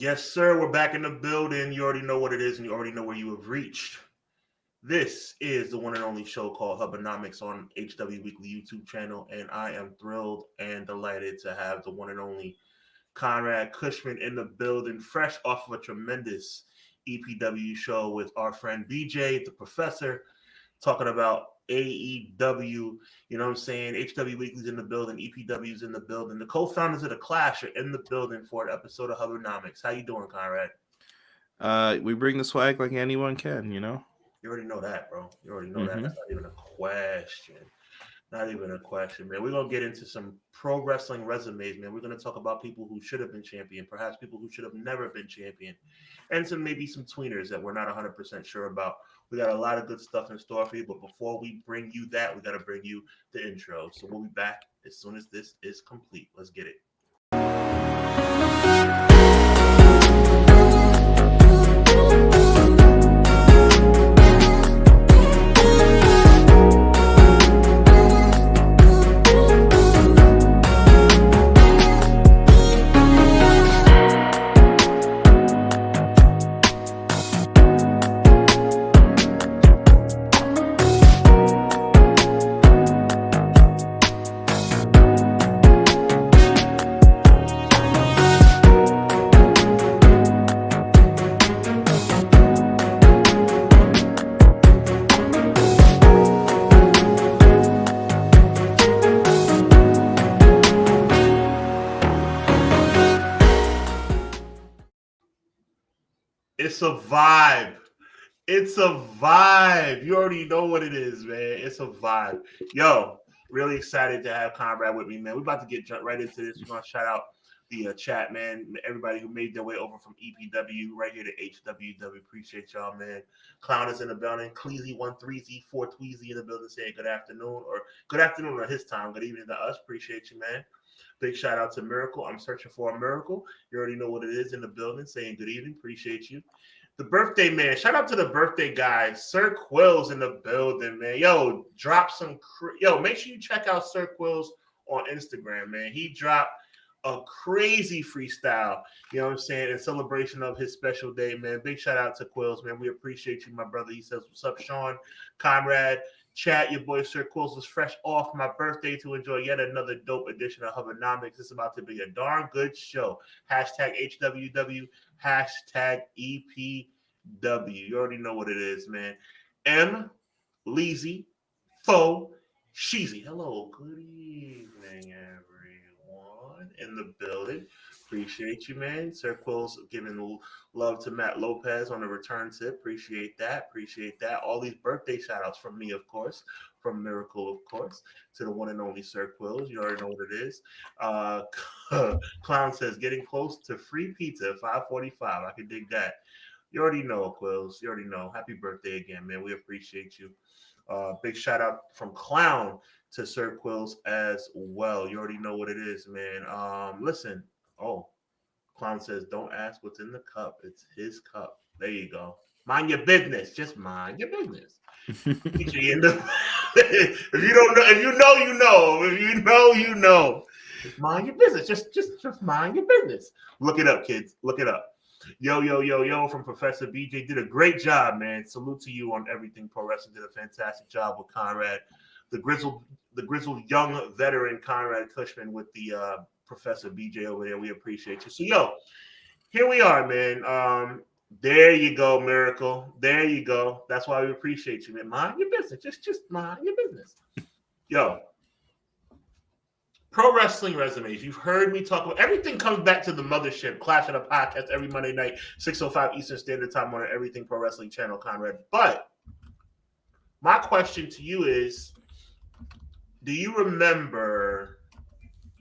Yes, sir. We're back in the building. You already know what it is, and you already know where you have reached. This is the one and only show called HUBBanomics on HWWeekly YouTube channel, and I am thrilled and delighted to have the one and only Conrad Cushman in the building, fresh off of a tremendous EPW show with our friend BJ, the professor, talking about AEW. You know what I'm saying? HW Weekly's in the building, EPW's in the building. The co-founders of the Clash are in the building for an episode of HUBBanomics. How you doing, Conrad? We bring the swag like anyone can, you know? You already know that, bro. You already know that. Mm-hmm. That's not even a question. Not even a question, man. We're gonna get into some pro wrestling resumes, man. We're gonna talk about people who should have been champion, perhaps people who should have never been champion, and maybe some tweeners that we're not 100% sure about. We got a lot of good stuff in store for you, but before we bring you that, we got to bring you the intro. So we'll be back as soon as this is complete. Let's get it. It's a vibe. It's a vibe. You already know what it is, man. It's a vibe. Yo, really excited to have Conrad with me, man. We're about to get right into this. We're going to shout out the chat, man. Everybody who made their way over from EPW right here to HWW. Appreciate y'all, man. Clown is in the building. Cleasy13Z4 Tweezy in the building saying good afternoon or his time. Good evening to us. Appreciate you, man. Big shout out to Miracle. I'm searching for a miracle. You already know what it is in the building saying good evening. Appreciate you. The birthday man. Shout out to the birthday guy. Sir Quills in the building, man. Yo, drop some. Make sure you check out Sir Quills on Instagram, man. He dropped a crazy freestyle, you know what I'm saying, in celebration of his special day, man. Big shout out to Quills, man. We appreciate you, my brother. He says, what's up, Sean? Conrad, chat, your boy Sir Quills was fresh off my birthday to enjoy yet another dope edition of HUBBanomics. It's about to be a darn good show. Hashtag HWW, hashtag EPW. You already know what it is, man. M, Leezy, Fo, Sheezy. Hello, good evening, everyone in the building. Appreciate you, man. Sir Quills giving love to Matt Lopez on the return tip. Appreciate that. Appreciate that. All these birthday shout outs from me, of course, from Miracle, of course, to the one and only Sir Quills. You already know what it is. Uh, Clown says, getting close to free pizza, 5:45. I can dig that. You already know, Quills. You already know. Happy birthday again, man. We appreciate you. Big shout out from Clown to Sir Quills as well. You already know what it is, man. Listen. Oh, Clown says, don't ask what's in the cup. It's his cup. There you go. Mind your business. Just mind your business. PG in the if you don't know, if you know, you know. If you know, you know. Mind your business. Just mind your business. Look it up, kids. Look it up. Yo from Professor BJ did a great job, man. Salute to you on everything pro wrestling. Did a fantastic job with Conrad, the grizzled young veteran Conrad Cushman with the Professor BJ over there. We appreciate you. So here we are, man. There you go, Miracle. There you go. That's why we appreciate you, man. Mind your business. Just mind your business. Yo, pro wrestling resumes. You've heard me talk about everything comes back to the mothership. Clash of the Podcast every Monday night, 6:05 Eastern Standard Time on Everything Pro Wrestling channel, Conrad. But my question to you is, do you remember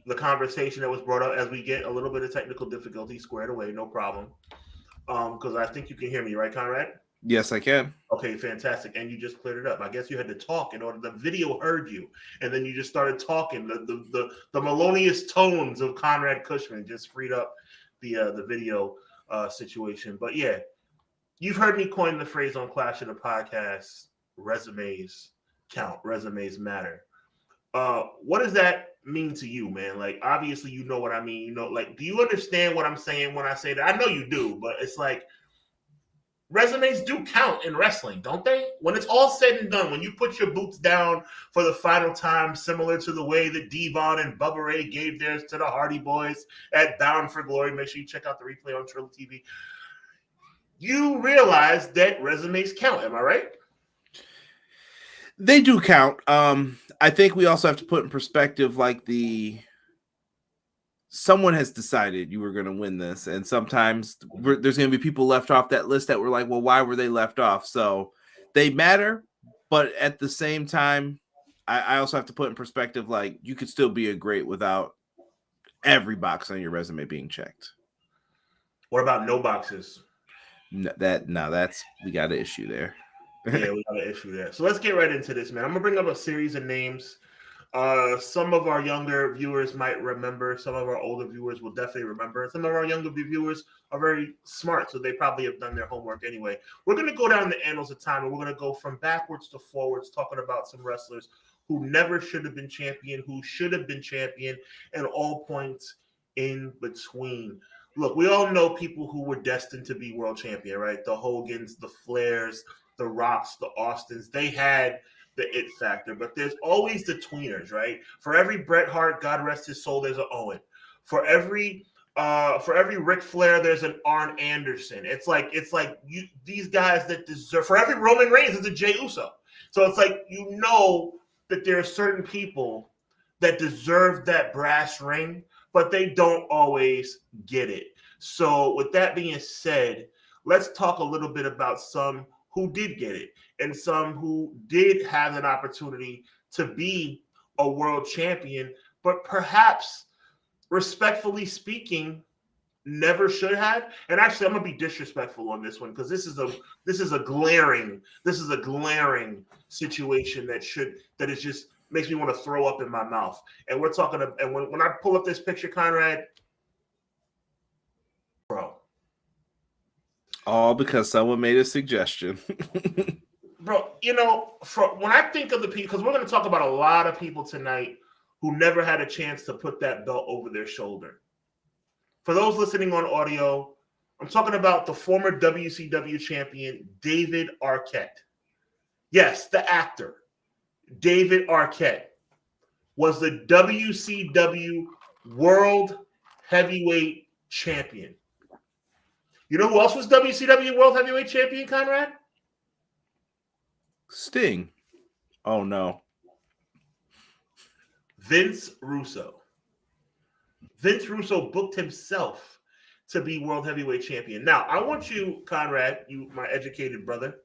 the conversation that was brought up as we get a little bit of technical difficulty squared away? No problem. Because I think you can hear me, right, Conrad? Yes, I can. Okay, fantastic. And you just cleared it up. I guess you had to talk in order. The video heard you, and then you just started talking. The melodious tones of Conrad Cushman just freed up the video situation. But yeah, you've heard me coin the phrase on Clash of the Podcast: resumes count, resumes matter. What does that mean to you, man? Like, obviously, you know what I mean. You know, like, do you understand what I'm saying when I say that? I know you do, but it's like resumes do count in wrestling, don't they? When it's all said and done, when you put your boots down for the final time, similar to the way that Devon and Bubba Ray gave theirs to the Hardy Boys at Bound for Glory. Make sure you check out the replay on Trilla TV. You realize that resumes count, am I right? They do count. I think we also have to put in perspective, like, someone has decided you were going to win this, and sometimes there's going to be people left off that list that were like, well, why were they left off? So they matter, but at the same time, I also have to put in perspective, like, you could still be a great without every box on your resume being checked. What about no boxes? We got an issue there. Yeah, we got an issue there. So let's get right into this, man. I'm gonna bring up a series of names. Some of our younger viewers might remember. Some of our older viewers will definitely remember. Some of our younger viewers are very smart, so they probably have done their homework anyway. We're going to go down the annals of time, and we're going to go from backwards to forwards, talking about some wrestlers who never should have been champion, who should have been champion, and all points in between. Look, we all know people who were destined to be world champion, right? The Hogans, the Flairs, the Rocks, the Austins. They had the it factor, but there's always the tweeners, right? For every Bret Hart, God rest his soul, there's an Owen. For every Ric Flair, there's an Arn Anderson. It's like these guys that deserve. For every Roman Reigns, there's a Jey Uso. So it's like, you know that there are certain people that deserve that brass ring, but they don't always get it. So with that being said, let's talk a little bit about some who did get it and some who did have an opportunity to be a world champion, but perhaps, respectfully speaking, never should have. And actually, I'm gonna be disrespectful on this one because this is a glaring situation that is just makes me want to throw up in my mouth. And we're talking about, and when I pull up this picture, Conrad, bro. All because someone made a suggestion. Bro, you know, when I think of the people, because we're going to talk about a lot of people tonight who never had a chance to put that belt over their shoulder. For those listening on audio, I'm talking about the former WCW champion, David Arquette. Yes, the actor, David Arquette, was the WCW World Heavyweight Champion. You know who else was WCW World Heavyweight Champion, Conrad? Sting. Oh, no. Vince Russo. Vince Russo booked himself to be World Heavyweight Champion. Now, I want you, Conrad, you, my educated brother,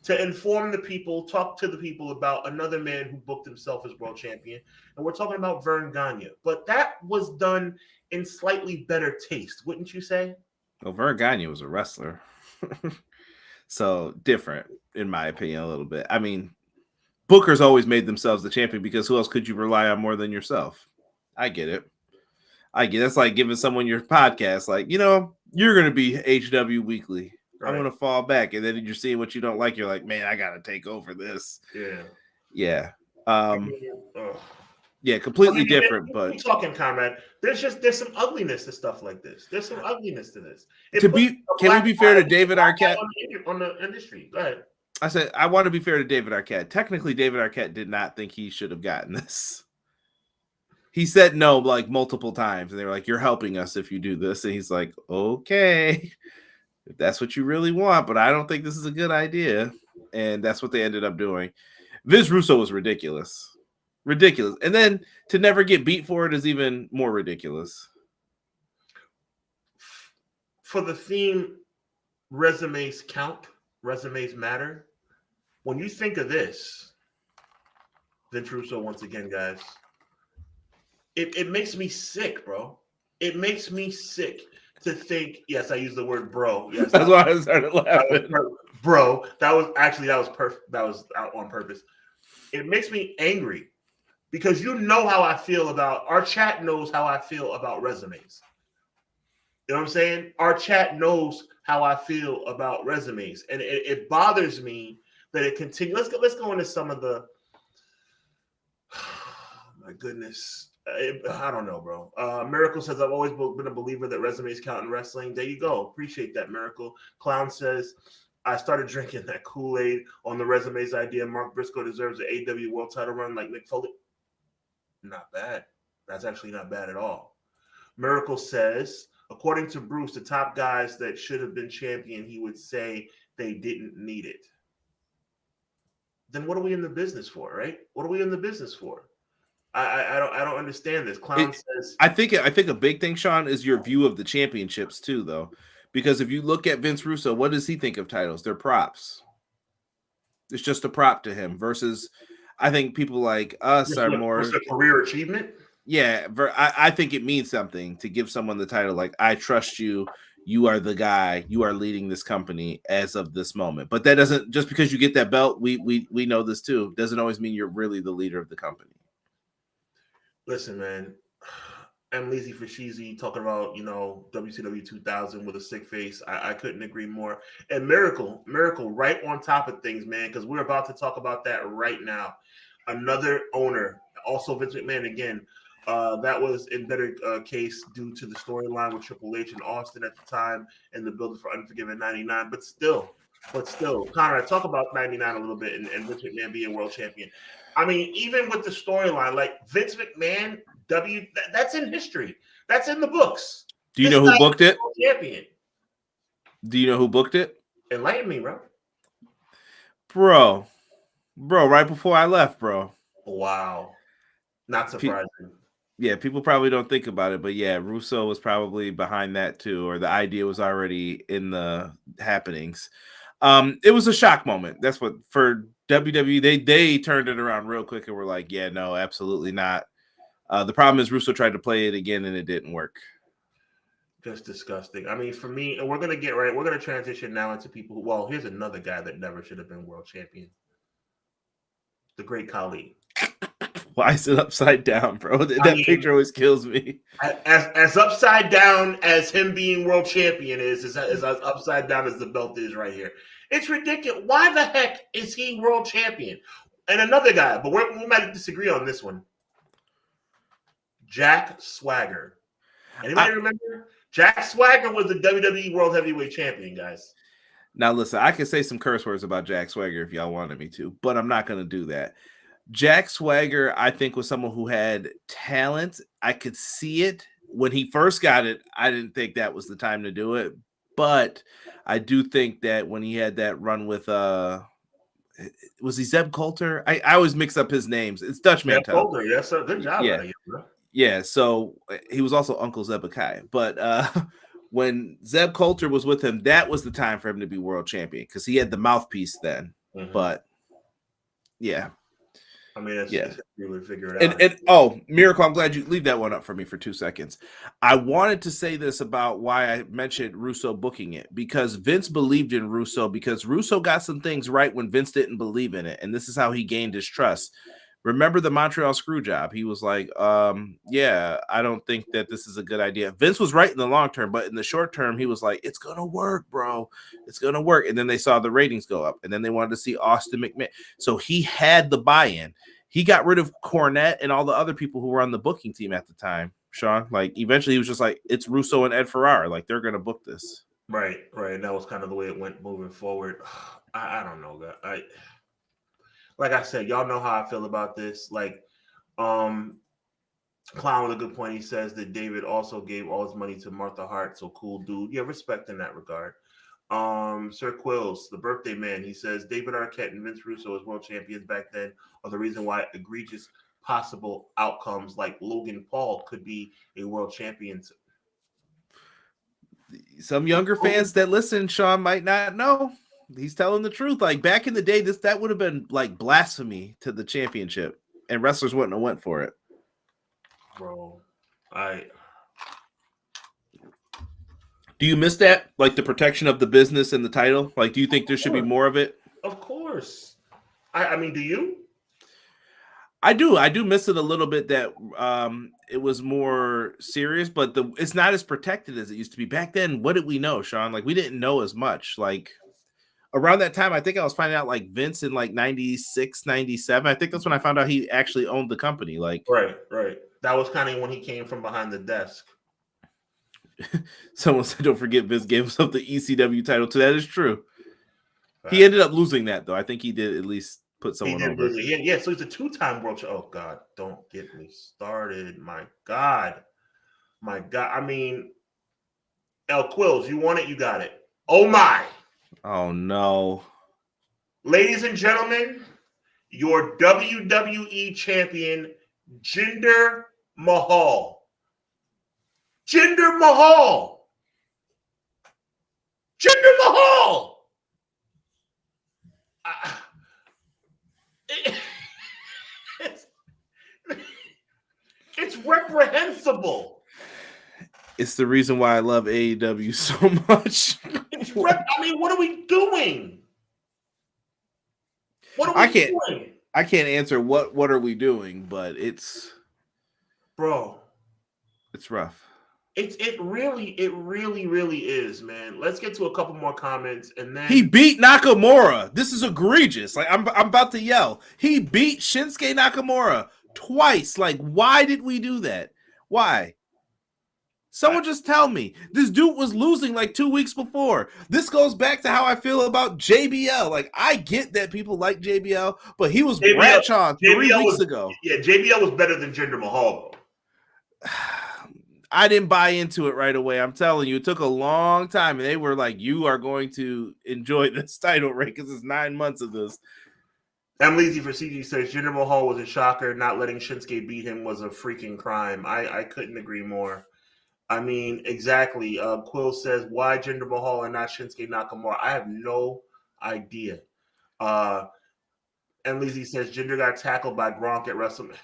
to inform the people, talk to the people about another man who booked himself as World Champion. And we're talking about Verne Gagne. But that was done in slightly better taste, wouldn't you say? Well, Verne Gagne was a wrestler. So different, in my opinion, a little bit. I mean, bookers always made themselves the champion because who else could you rely on more than yourself? I get it. That's like giving someone your podcast, like, you know, you're going to be HWWeekly. Right. I'm going to fall back. And then you're seeing what you don't like. You're like, man, I got to take over this. Yeah. Yeah, completely different. But we're talking, Conrad. There's some ugliness to stuff like this. There's some ugliness to this. Can we be fair to David Arquette on the industry? Go ahead. I said I want to be fair to David Arquette. Technically, David Arquette did not think he should have gotten this. He said no like multiple times, and they were like, "You're helping us if you do this." And he's like, "Okay, if that's what you really want, but I don't think this is a good idea." And that's what they ended up doing. Vince Russo was ridiculous. And then to never get beat for it is even more ridiculous. For the theme, resumes count, resumes matter. When you think of this, Vince Russo, once again, guys, it makes me sick, bro. It makes me sick to think. Yes, I use the word bro. Yes, that's why I started laughing. Bro, that was perfect. That was out on purpose. It makes me angry. Because you know how I feel about, our chat knows how I feel about resumes. You know what I'm saying? Our chat knows how I feel about resumes. And it bothers me that it continues. Let's go into some of the my goodness. I don't know, bro. Miracle says, I've always been a believer that resumes count in wrestling. There you go. Appreciate that, Miracle. Clown says, I started drinking that Kool-Aid on the resumes idea. Mark Briscoe deserves an AW world title run like Mick Foley. Not bad. That's actually not bad at all. Miracle says, according to Bruce, the top guys that should have been champion, he would say they didn't need it. Then what are we in the business for, right? What are we in the business for? I don't understand this. Clown says, I think a big thing, Sean, is your view of the championships too, though, because if you look at Vince Russo, what does he think of titles? They're props. It's just a prop to him. Versus, I think people like us are more a career achievement. Yeah, I think it means something to give someone the title. Like, I trust you. You are the guy. You are leading this company as of this moment. But that doesn't, just because you get that belt, we know this too, doesn't always mean you're really the leader of the company. Listen, man, I'm lazy for cheesy talking about, WCW 2000 with a sick face. I couldn't agree more. And Miracle, right on top of things, man, because we're about to talk about that right now. Another owner, also Vince McMahon again. That was in better case due to the storyline with Triple H and Austin at the time and the building for Unforgiven 99. But still, Connor, I talk about 99 a little bit and Vince McMahon being world champion. I mean, even with the storyline, like Vince McMahon, that's in history. That's in the books. Do you know who booked it? Champion. Do you know who booked it? Enlighten me, bro. Bro, right before I left, bro. Wow. Not surprising. Yeah, people probably don't think about it, but yeah, Russo was probably behind that too, or the idea was already in the happenings. It was a shock moment. That's what, for WWE, they turned it around real quick and were like, yeah, no, absolutely not. The problem is Russo tried to play it again and it didn't work. Just disgusting. I mean, for me, and we're going to transition now into people well, here's another guy that never should have been world champion. The Great Khali. Why is it upside down, bro? That picture always kills me. As upside down as him being world champion is as upside down as the belt is right here. It's ridiculous. Why the heck is he world champion? And another guy, but we might disagree on this one. Jack Swagger. Anybody remember? Jack Swagger was the WWE World Heavyweight Champion, guys. Now, listen, I could say some curse words about Jack Swagger if y'all wanted me to, but I'm not going to do that. Jack Swagger, I think, was someone who had talent. I could see it. When he first got it, I didn't think that was the time to do it. But I do think that when he had that run with, was he Zeb Coulter? I always mix up his names. It's Dutch Mantel. Coulter, yes, sir. Good job. Yeah. Yeah, so he was also Uncle Zebekiah. But when Zeb Coulter was with him, that was the time for him to be world champion because he had the mouthpiece then. Mm-hmm. But, yeah. I mean, you would figure it out. And Miracle, I'm glad you leave that one up for me for 2 seconds. I wanted to say this about why I mentioned Russo booking it, because Vince believed in Russo, because Russo got some things right when Vince didn't believe in it. And this is how he gained his trust. Remember the Montreal screw job? He was like, yeah, I don't think that this is a good idea. Vince was right in the long term, but in the short term, he was like, it's going to work, bro. It's going to work. And then they saw the ratings go up, and then they wanted to see Austin McMahon. So he had the buy-in. He got rid of Cornette and all the other people who were on the booking team at the time, Sean. Like, eventually he was just like, it's Russo and Ed Ferrara. Like, they're going to book this. Right. And that was kind of the way it went moving forward. I don't know, guys. Like I said, y'all know how I feel about this. Like, Clown with a good point. He says that David also gave all his money to Martha Hart. So cool dude. Yeah, respect in that regard. Sir Quills, the birthday man, he says David Arquette and Vince Russo as world champions back then are the reason why egregious possible outcomes like Logan Paul could be a world champion. Some younger fans that listen, Sean, might not know. He's telling the truth. Like, back in the day, that would have been like blasphemy to the championship, and wrestlers wouldn't have went for it. Bro, do you miss that? Like the protection of the business and the title? Like, do you think there should be more of it? Of course. I mean, do you? I do miss it a little bit that it was more serious, but it's not as protected as it used to be. Back then, what did we know, Sean? Like, we didn't know as much. Like, around that time, I think I was finding out like Vince in like 96, 97. I think that's when I found out he actually owned the company. Like, right. That was kind of when he came from behind the desk. Someone said, don't forget Vince gave himself the ECW title too. That is true. He ended up losing that, though. I think he did at least put someone over. Yeah, so he's a 2-time world champion. Oh, God, don't get me started. My God. I mean, El Quills, you want it, you got it. Oh, my. Oh, no. Ladies and gentlemen, your WWE champion, Jinder Mahal. Jinder Mahal. It's reprehensible. It's the reason why I love AEW so much. I mean, what are we doing? I can't answer what are we doing, but it's rough. It really is, man. Let's get to a couple more comments, and then he beat Nakamura. This is egregious. Like I'm about to yell. He beat Shinsuke Nakamura twice. Like, why did we do that? Why? Someone just tell me. This dude was losing like 2 weeks before. This goes back to how I feel about JBL. Like, I get that people like JBL, but he was Bradshaw 3 weeks ago. Yeah, JBL was better than Jinder Mahal, though. I didn't buy into it right away. I'm telling you, it took a long time. And they were like, you are going to enjoy this title reign because it's 9 months of this. Emily for CG says Jinder Mahal was a shocker. Not letting Shinsuke beat him was a freaking crime. I couldn't agree more. I mean, exactly. Quill says, why Jinder Mahal and not Shinsuke Nakamura? I have no idea. Emily says Jinder got tackled by Gronk at WrestleMania.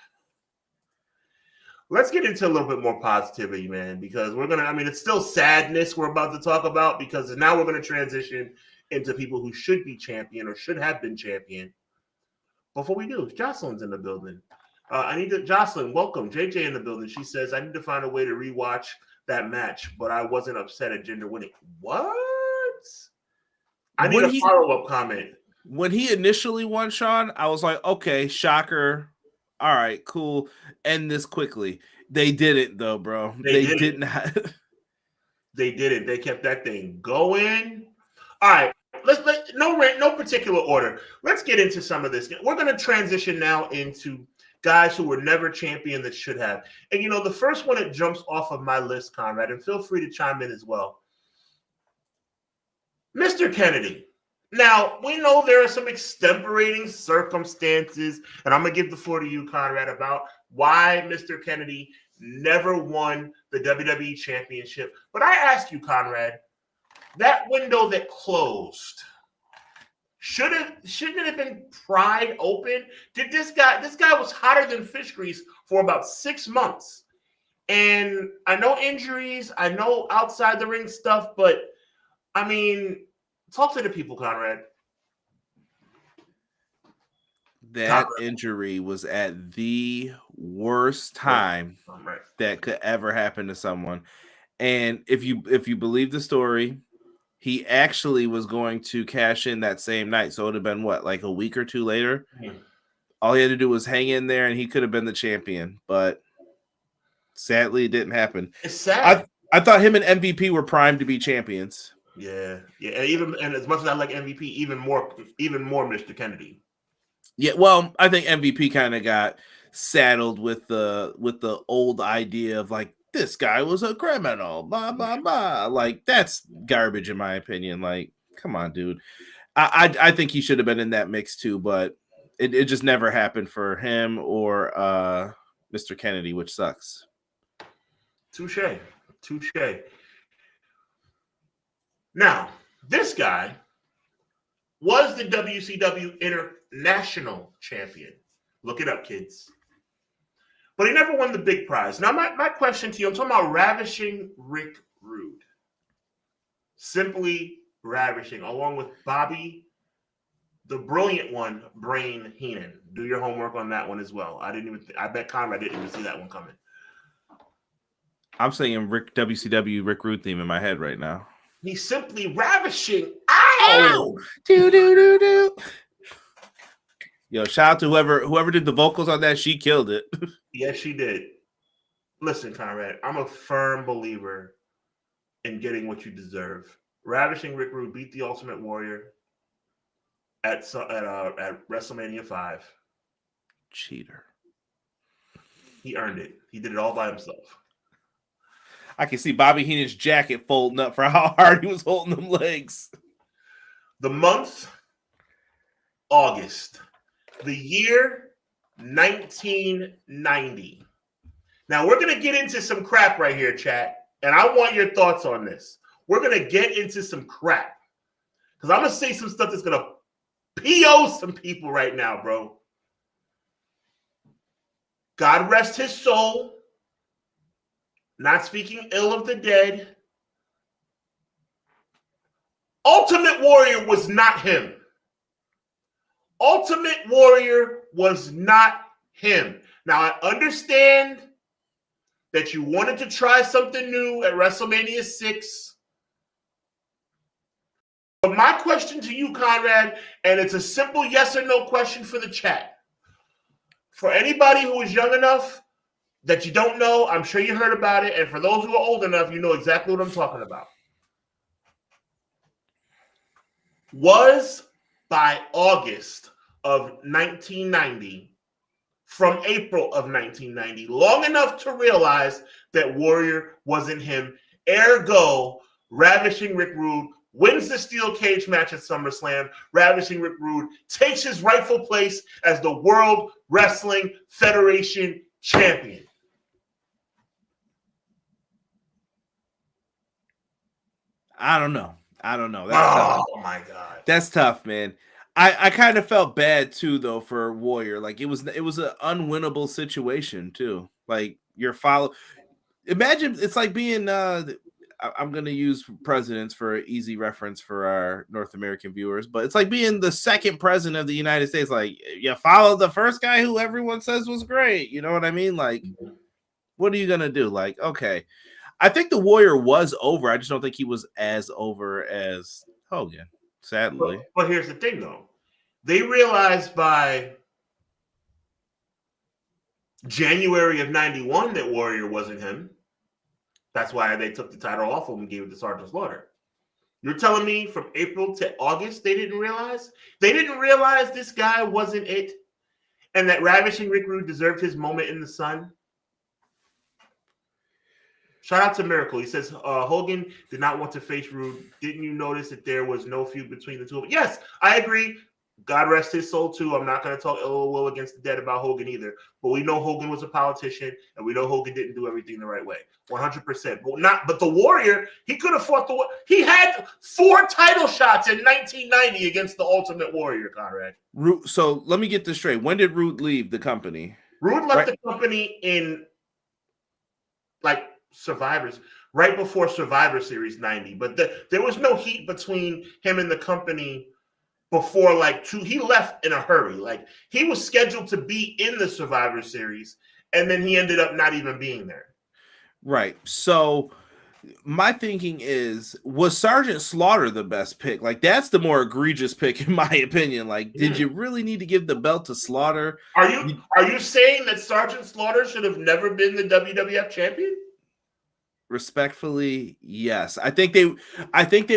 Let's get into a little bit more positivity, man, because it's still sadness we're about to talk about, because now we're going to transition into people who should be champion or should have been champion. Before we do, Jocelyn's in the building. Jocelyn, welcome. JJ in the building. She says, I need to find a way to rewatch that match, but I wasn't upset at Jinder winning. What? I need a follow-up comment. When he initially won, Sean, I was like, okay, shocker. All right, cool. End this quickly. They didn't, though, bro. They did not. They didn't. They kept that thing going. All right. No particular order. Let's get into some of this. We're going to transition now into guys who were never champion that should have. And, the first one that jumps off of my list, Conrad, and feel free to chime in as well. Mr. Kennedy. Now, we know there are some extenuating circumstances, and I'm going to give the floor to you, Conrad, about why Mr. Kennedy never won the WWE Championship. But I ask you, Conrad, that window that closed, shouldn't it have been pried open? This guy was hotter than fish grease for about 6 months. And I know injuries, I know outside the ring stuff, but I mean, talk to the people, Conrad. That injury was at the worst time that could ever happen to someone. And if you believe the story, he actually was going to cash in that same night. So it would have been like a week or two later. Mm-hmm. All he had to do was hang in there and he could have been the champion. But sadly, it didn't happen. It's sad. I thought him and MVP were primed to be champions. Yeah. And as much as I like MVP, even more Mr. Kennedy. Yeah, well, I think MVP kind of got saddled with the old idea of like, this guy was a criminal, blah blah blah. Like, that's garbage in my opinion. Like, come on, dude. I think he should have been in that mix too, but it just never happened for him or Mr. Kennedy, which sucks. Touche. Now, this guy was the WCW International Champion. Look it up, kids. But he never won the big prize. Now, my question to you, I'm talking about Ravishing Rick Rude. Simply Ravishing, along with Bobby, the brilliant one, Brain Heenan. Do your homework on that one as well. I bet Conrad didn't even see that one coming. I'm saying WCW Rick Rude theme in my head right now. He's simply ravishing. I Ow! Do. Yo, shout out to whoever did the vocals on that. She killed it. Yes, she did. Listen, Conrad, I'm a firm believer in getting what you deserve. Ravishing Rick Rude beat the Ultimate Warrior at WrestleMania 5. Cheater. He earned it. He did it all by himself. I can see Bobby Heenan's jacket folding up for how hard he was holding them legs. The month, August. The year, 1990. Now, we're going to get into some crap right here, chat, and I want your thoughts on this. We're going to get into some crap because I'm going to say some stuff that's going to PO some people right now, bro. God rest his soul. Not speaking ill of the dead. Ultimate Warrior was not him. Ultimate Warrior was not him. Now, I understand that you wanted to try something new at WrestleMania 6. But my question to you, Conrad, and it's a simple yes or no question for the chat. For anybody who is young enough that you don't know, I'm sure you heard about it. And for those who are old enough, you know exactly what I'm talking about. Was by August of 1990, from April of 1990, long enough to realize that Warrior wasn't him. Ergo, Ravishing Rick Rude wins the steel cage match at SummerSlam. Ravishing Rick Rude takes his rightful place as the World Wrestling Federation champion. I don't know. That's tough. Oh my God. That's tough, man. I kind of felt bad too, though, for Warrior. Like it was an unwinnable situation too. Like imagine it's like being I'm going to use presidents for an easy reference for our North American viewers, but it's like being the second president of the United States. Like you follow the first guy who everyone says was great. You know what I mean? Like, what are you going to do? Like, okay. I think the Warrior was over. I just don't think he was as over as Hogan, sadly. But here's the thing, though. They realized by January of 91 that Warrior wasn't him. That's why they took the title off of him and gave it to Sergeant Slaughter. You're telling me from April to August they didn't realize? They didn't realize this guy wasn't it and that Ravishing Rick Rude deserved his moment in the sun? Shout out to Miracle. He says, Hogan did not want to face Rude. Didn't you notice that there was no feud between the two of them? Yes, I agree. God rest his soul, too. I'm not going to talk ill will against the dead about Hogan either. But we know Hogan was a politician, and we know Hogan didn't do everything the right way. 100%. But the Warrior, he could have fought he had 4 title shots in 1990 against the Ultimate Warrior, Conrad. So let me get this straight. When did Rude leave the company? Rude left the company in, like, Survivors right before Survivor Series 90, but there was no heat between him and the company before he left in a hurry. Like he was scheduled to be in the Survivor Series and then he ended up not even being there. Right. So my thinking was Sergeant Slaughter the best pick? Like that's the more egregious pick in my opinion. Like did you really need to give the belt to Slaughter? Are you saying that Sergeant Slaughter should have never been the WWF champion? Respectfully, yes. I think they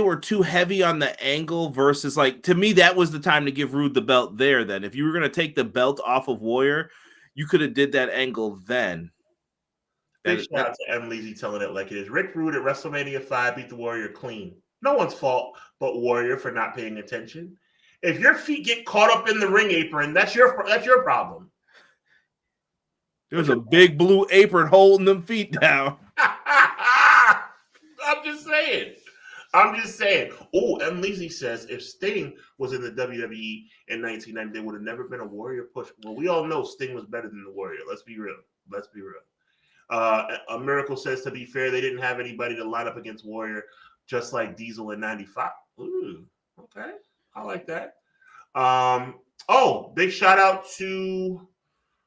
were too heavy on the angle versus like to me that was the time to give Rude the belt there. Then if you were going to take the belt off of Warrior, you could have did that angle then. Big shout out to M. Leezy telling it like it is. Rick Rude at WrestleMania 5 beat the Warrior clean. No one's fault but Warrior for not paying attention. If your feet get caught up in the ring apron, that's your problem. There's a big blue apron holding them feet down. I'm just saying. Oh, M. Leezy says if Sting was in the WWE in 1990, there would have never been a Warrior push. Well, we all know Sting was better than the Warrior. Let's be real. A Miracle says, to be fair, they didn't have anybody to line up against Warrior, just like Diesel in 95. Ooh, okay. I like that. Big shout out to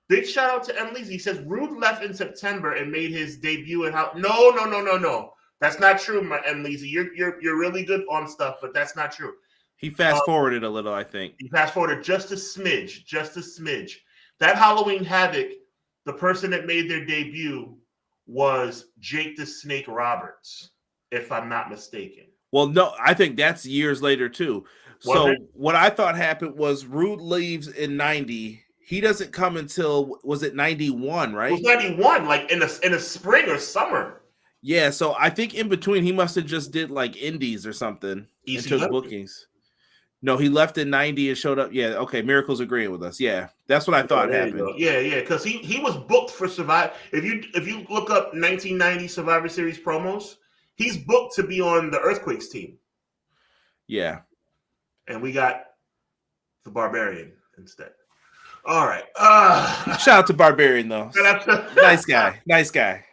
M. Leezy. He says Rude left in September and made his debut in how. No. That's not true, my M. Leezy. You're really good on stuff, but that's not true. He fast forwarded a little, I think. He fast forwarded just a smidge. That Halloween Havoc, the person that made their debut was Jake the Snake Roberts, if I'm not mistaken. Well, no, I think that's years later too. So what I thought happened was Rude leaves in 90. He doesn't come until, was it 91, right? It was 91, like in the spring or summer. Yeah, so I think in between he must have just did like indies or something and took bookings. No, he left in 90 and showed up. Yeah, okay, Miracle's agreeing with us. Yeah, that's what I thought happened. Yeah, because he was booked for Survivor. If you look up 1990 Survivor Series promos, he's booked to be on the Earthquakes team. Yeah. And we got the Barbarian instead. All right. Shout out to Barbarian though. Nice guy.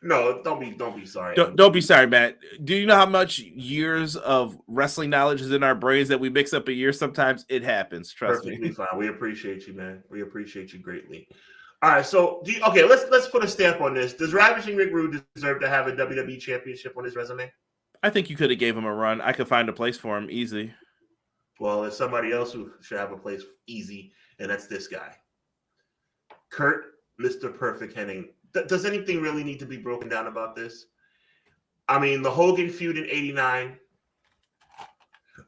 No, don't be sorry. Don't be sorry, Matt. Do you know how much years of wrestling knowledge is in our brains that we mix up a year? Sometimes it happens. Trust Perfectly me. Fine. We appreciate you, man. We appreciate you greatly. All right, so let's put a stamp on this. Does Ravishing Rick Rude deserve to have a WWE championship on his resume? I think you could have gave him a run. I could find a place for him easy. Well, there's somebody else who should have a place easy, and that's this guy, Kurt, Mr. Perfect Hennig. Does anything really need to be broken down about this? I mean, the Hogan feud in '89,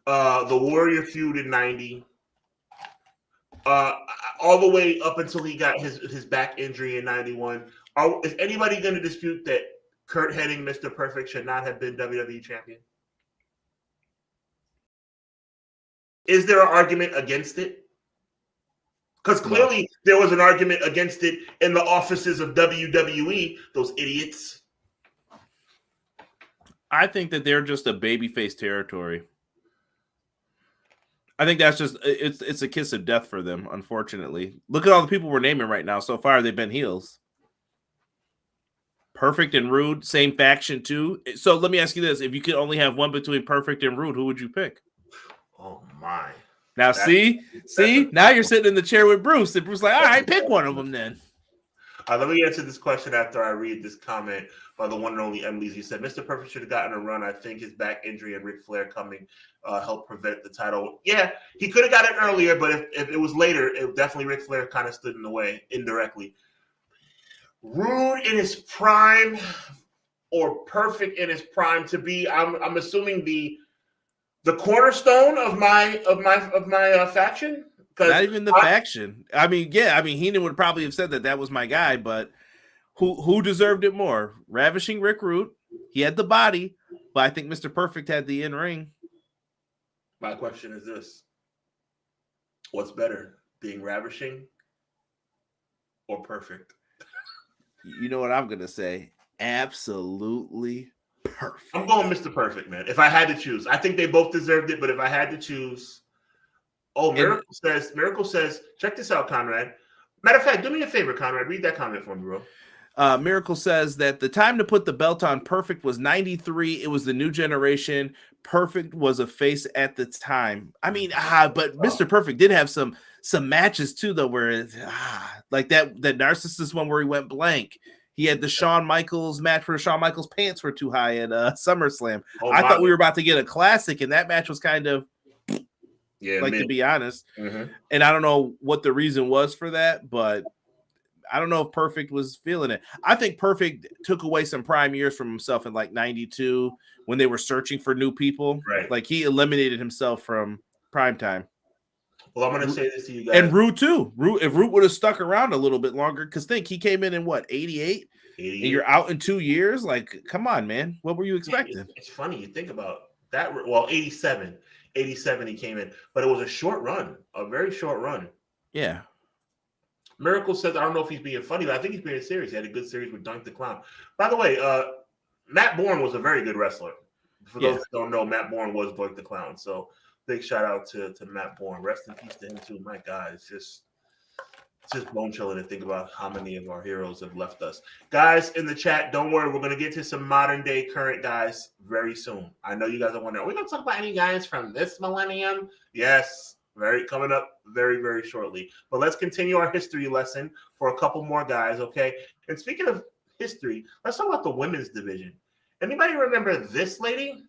the Warrior feud in '90, all the way up until he got his back injury in '91. Is anybody going to dispute that Kurt Hennig, Mr. Perfect, should not have been WWE champion? Is there an argument against it? Because clearly there was an argument against it in the offices of WWE, those idiots. I think that they're just a babyface territory. I think that's just it's a kiss of death for them, unfortunately. Look at all the people we're naming right now. So far, they've been heels. Perfect and Rude, same faction too. So let me ask you this: if you could only have one between Perfect and Rude, who would you pick? Oh my! Now see, now you're sitting in the chair with Bruce, and Bruce's like, all right, pick one of them then. Let me answer this question after I read this comment by the one and only Emily's. He said, Mr. Perfect should have gotten a run. I think his back injury and Ric Flair coming helped prevent the title. Yeah, he could have got it earlier, but if it was later, definitely Ric Flair kind of stood in the way indirectly. Rude in his prime or Perfect in his prime to be, I'm assuming the cornerstone of my faction. Not even the faction. I mean, yeah. I mean, Heenan would probably have said that was my guy, but who deserved it more? Ravishing Rick Rude. He had the body, but I think Mr. Perfect had the in-ring. My question is this: what's better, being ravishing or perfect? You know what I'm gonna say? Absolutely perfect. I'm going Mr. Perfect, man. If I had to choose, I think they both deserved it, but if I had to choose. Oh, Miracle says, check this out, Conrad. Matter of fact, do me a favor, Conrad. Read that comment for me, bro. Miracle says that the time to put the belt on Perfect was 93. It was the new generation. Perfect was a face at the time. I mean, but Mr. Perfect did have some matches too, though, where like that Narcissist one where he went blank. He had the Shawn Michaels match where Shawn Michaels' pants were too high at SummerSlam. I thought we were about to get a classic, and that match was kind of to be honest. Mm-hmm. And I don't know what the reason was for that, but I don't know if Perfect was feeling it. I think Perfect took away some prime years from himself in like 92 when they were searching for new people. Right. Like he eliminated himself from prime time. Well, I'm going to say this to you guys. And Root too. If Root would have stuck around a little bit longer, because think he came in what, 88? And you're out in 2 years? Like, come on, man. What were you expecting? It's funny. You think about that. Well, 87 he came in, but it was a short run, a very short run. Yeah. Miracle says, I don't know if he's being funny, but I think he's being serious. He had a good series with Dunk the Clown. By the way, Matt Bourne was a very good wrestler. For those that don't know, Matt Bourne was Dunk the Clown. So big shout out to Matt Bourne. Rest in peace to him too. My God, it's just bone chilling to think about how many of our heroes have left us. Guys in the chat, don't worry. We're going to get to some modern day current guys very soon. I know you guys are wondering, are we going to talk about any guys from this millennium? Yes, coming up very, very shortly. But let's continue our history lesson for a couple more guys, okay? And speaking of history, let's talk about the women's division. Anybody remember this lady?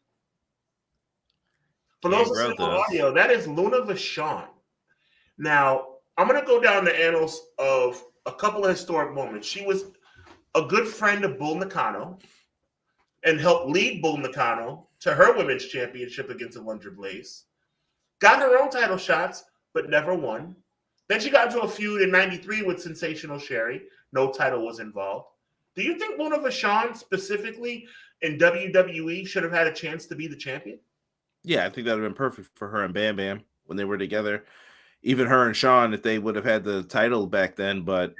For those listening on audio, that is Luna Vachon. Now, I'm going to go down the annals of a couple of historic moments. She was a good friend of Bull Nakano and helped lead Bull Nakano to her women's championship against Alundra Blaze. Got her own title shots, but never won. Then she got into a feud in 93 with Sensational Sherry. No title was involved. Do you think Luna Vachon specifically in WWE should have had a chance to be the champion? Yeah, I think that would have been perfect for her and Bam Bam when they were together. Even her and Sean, if they would have had the title back then, but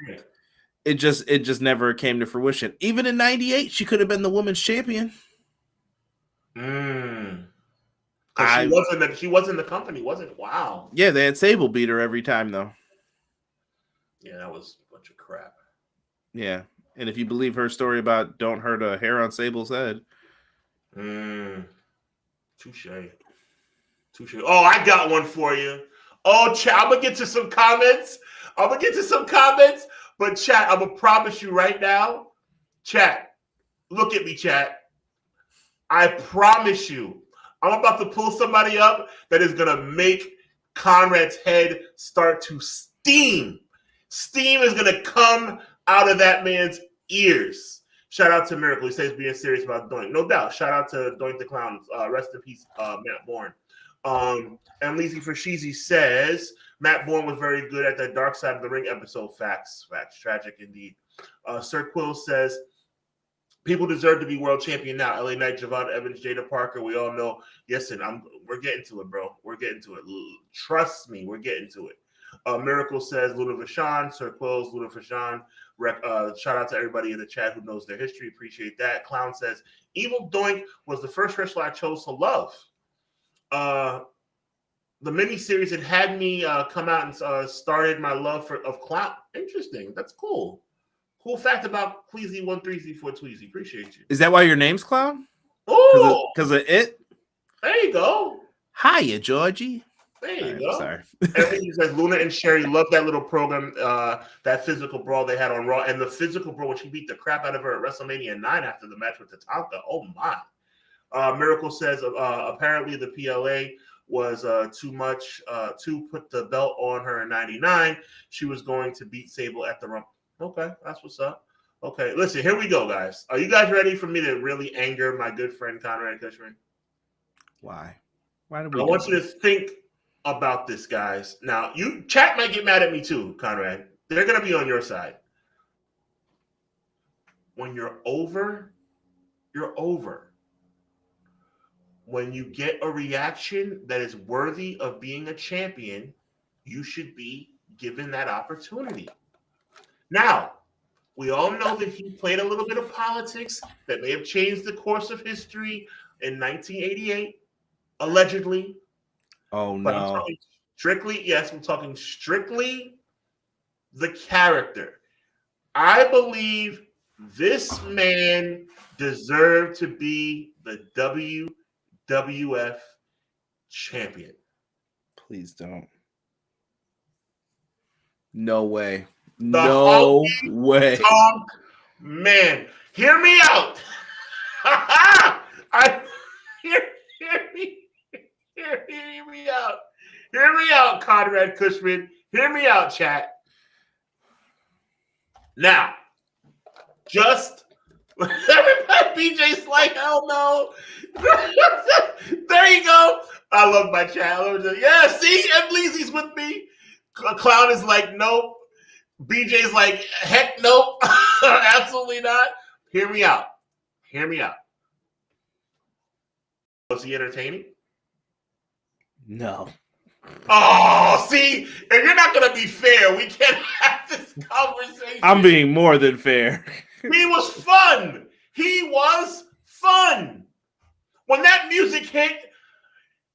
it just never came to fruition. Even in 98, she could have been the women's champion. She wasn't the company, was it? Wow. Yeah, they had Sable beat her every time, though. Yeah, that was a bunch of crap. Yeah, and if you believe her story about don't hurt a hair on Sable's head. Touche. Oh, I got one for you. Oh, chat, I'm going to get to some comments. But chat, I'm going to promise you right now. Chat, look at me, chat. I promise you, I'm about to pull somebody up that is going to make Conrad's head start to steam. Steam is going to come out of that man's ears. Shout out to Miracle. He says being serious about Doink. No doubt. Shout out to Doink the Clown. Rest in peace, Matt Bourne. And Lizzie Fashizi says Matt Bourne was very good at that Dark Side of the Ring episode. Facts. Tragic indeed. Sir Quill says people deserve to be world champion now. LA Knight, Javon Evans, Jada Parker. We all know. Listen, we're getting to it, bro. We're getting to it. Trust me, we're getting to it. Miracle says Luna Vachon. Sir Quill's Luna Vachon. Shout out to everybody in the chat who knows their history. Appreciate that. Clown says Evil Doink was the first wrestler I chose to love. The miniseries had me come out and started my love of Clown. Interesting. That's cool. Cool fact about Queasy 1334 Tweezy. Appreciate you. Is that why your name's Clown? Oh, because of it. There you go. Hiya, Georgie. There you go. Sorry. Everything says Luna and Sherry love that little program, that physical brawl they had on Raw, and the physical brawl when she beat the crap out of her at WrestleMania 9 after the match with Tatanka. Oh my. Miracle says apparently the PLA was too much to put the belt on her in 99. She was going to beat Sable at the Rumble. Okay, that's what's up. Okay, listen, here we go, guys. Are you guys ready for me to really anger my good friend Conrad Cushman? Why? Why do we? I want you to think about this, guys. Now, chat might get mad at me too, Conrad. They're going to be on your side. When you're over, you're over. When you get a reaction that is worthy of being a champion, you should be given that opportunity. Now, we all know that he played a little bit of politics that may have changed the course of history in 1988, allegedly. Oh, But no. we're talking strictly the character. I believe this man deserved to be the WWF champion. Please don't. No way. The No way. Man, hear me out. Hear me out. Hear me out, Conrad Cushman. Hear me out, chat. Now, just everybody, BJ's like, hell no. There you go. I love my chat. Yeah, see, Ed Leezy's with me. Clown is like, nope. BJ's like, heck nope. Absolutely not. Hear me out. Was he entertaining? No. Oh, see, if you're not going to be fair, we can't have this conversation. I'm being more than fair. He was fun. When that music hit,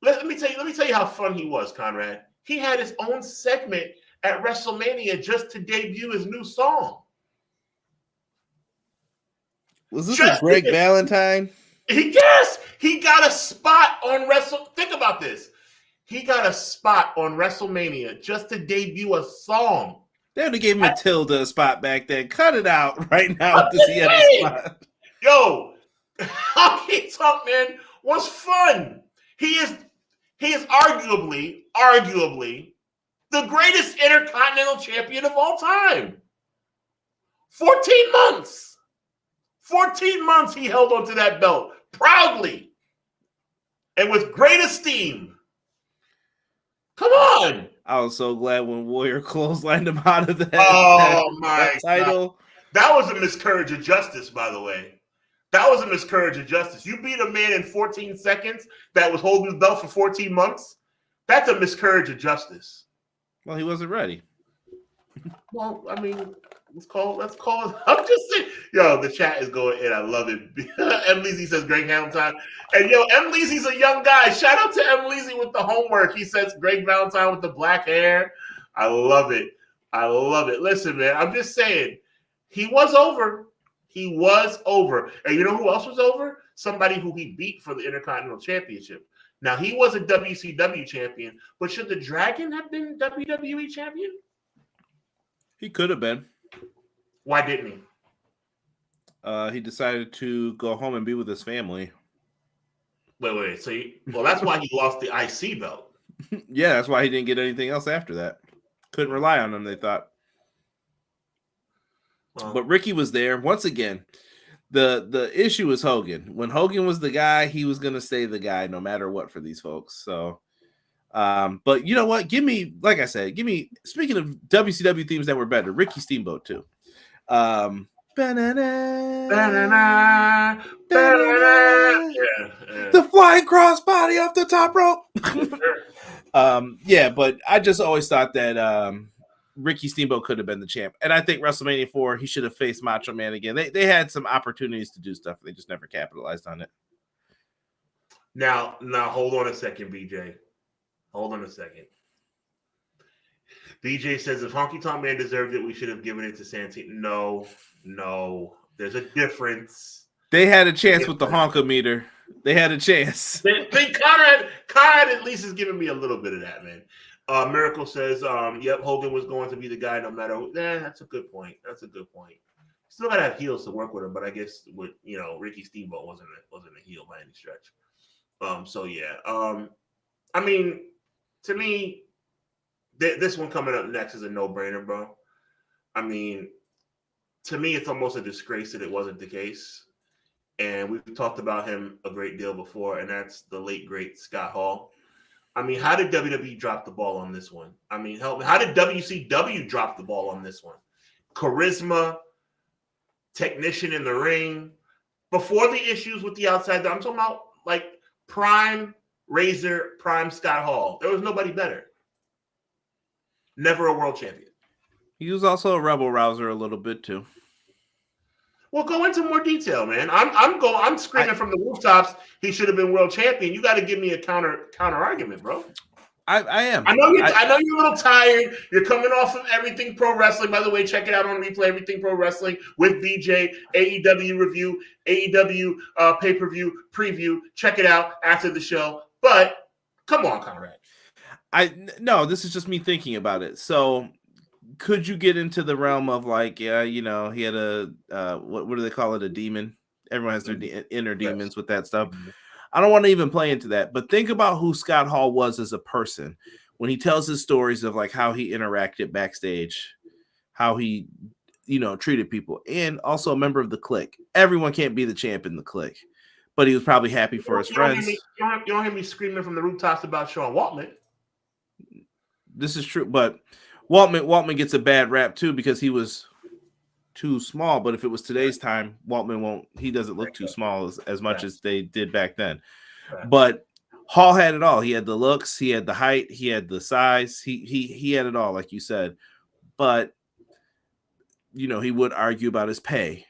let me tell you how fun he was, Conrad. He had his own segment at WrestleMania just to debut his new song. Was this a Greg Valentine? Yes, he got a spot on Think about this. He got a spot on WrestleMania just to debut a song. They would have gave Matilda a spot back then. Cut it out right now to see a spot. Yo, Honky Tonk Man was fun. He He is arguably the greatest Intercontinental Champion of all time. 14 months. 14 months he held onto that belt proudly and with great esteem. Come on. I was so glad when Warrior clotheslined him out of that, that title. God. That was a miscarriage of justice, by the way. That was a miscarriage of justice. You beat a man in 14 seconds that was holding the belt for 14 months. That's a miscarriage of justice. Well, he wasn't ready. Well, I mean, let's call it. I'm just saying. Yo, the chat is going in. I love it. M. Leezy says Greg Valentine. And yo, M. Leezy's a young guy. Shout out to M. Leezy with the homework. He says Greg Valentine with the black hair. I love it. I love it. Listen, man, I'm just saying, he was over. He was over. And you know who else was over? Somebody who he beat for the Intercontinental Championship. Now, he was a WCW champion, but should the Dragon have been WWE champion? He could have been. Why didn't he? He decided to go home and be with his family. Wait. So, that's why he lost the IC belt. Yeah, that's why he didn't get anything else after that. Couldn't rely on him, they thought. But Ricky was there. Once again, the issue is Hogan. When Hogan was the guy, he was going to stay the guy no matter what for these folks. So, but you know what? Speaking of WCW themes that were better, Ricky Steamboat too. The flying crossbody off the top rope. But I just always thought that Ricky Steamboat could have been the champ. And I think WrestleMania 4, he should have faced Macho Man again. They had some opportunities to do stuff. They just never capitalized on it. Now, hold on a second, BJ. Hold on a second. BJ says, if Honky Tonk Man deserved it, we should have given it to Santino. No. There's a difference. They had a chance with the honkometer. They had a chance. Conrad at least is giving me a little bit of that, man. Miracle says, yep, Hogan was going to be the guy no matter who. That's a good point. Still got to have heels to work with him, but I guess with, Ricky Steamboat wasn't a heel by any stretch. I mean, to me, this one coming up next is a no-brainer, bro. I mean, to me, it's almost a disgrace that it wasn't the case. And we've talked about him a great deal before, and that's the late, great Scott Hall. I mean, how did WWE drop the ball on this one? I mean, help me. How did WCW drop the ball on this one? Charisma, technician in the ring. Before the issues with the outside, I'm talking about like prime Razor, prime Scott Hall. There was nobody better. Never a world champion. He was also a rebel rouser a little bit too. Well, go into more detail, man. I'm screaming from the rooftops. He should have been world champion. You got to give me a counter argument, bro. I am. I know you're a little tired. You're coming off of Everything Pro Wrestling. By the way, check it out on replay. Everything Pro Wrestling with BJ, AEW review, AEW pay-per-view preview. Check it out after the show. But come on, Conrad. No, this is just me thinking about it. So, could you get into the realm of like, he had a what do they call it? A demon. Everyone has their inner demons with that stuff. Mm-hmm. I don't want to even play into that, but think about who Scott Hall was as a person when he tells his stories of like how he interacted backstage, how he, treated people, and also a member of the Clique. Everyone can't be the champ in the Clique, but he was probably happy for his friends. You don't hear me screaming from the rooftops about Sean Waltman. This is true, but Waltman gets a bad rap too because he was too small. But if it was today's time, he doesn't look too small as much as they did back then. Right. But Hall had it all. He had the looks, he had the height, he had the size, he had it all, like you said. But he would argue about his pay,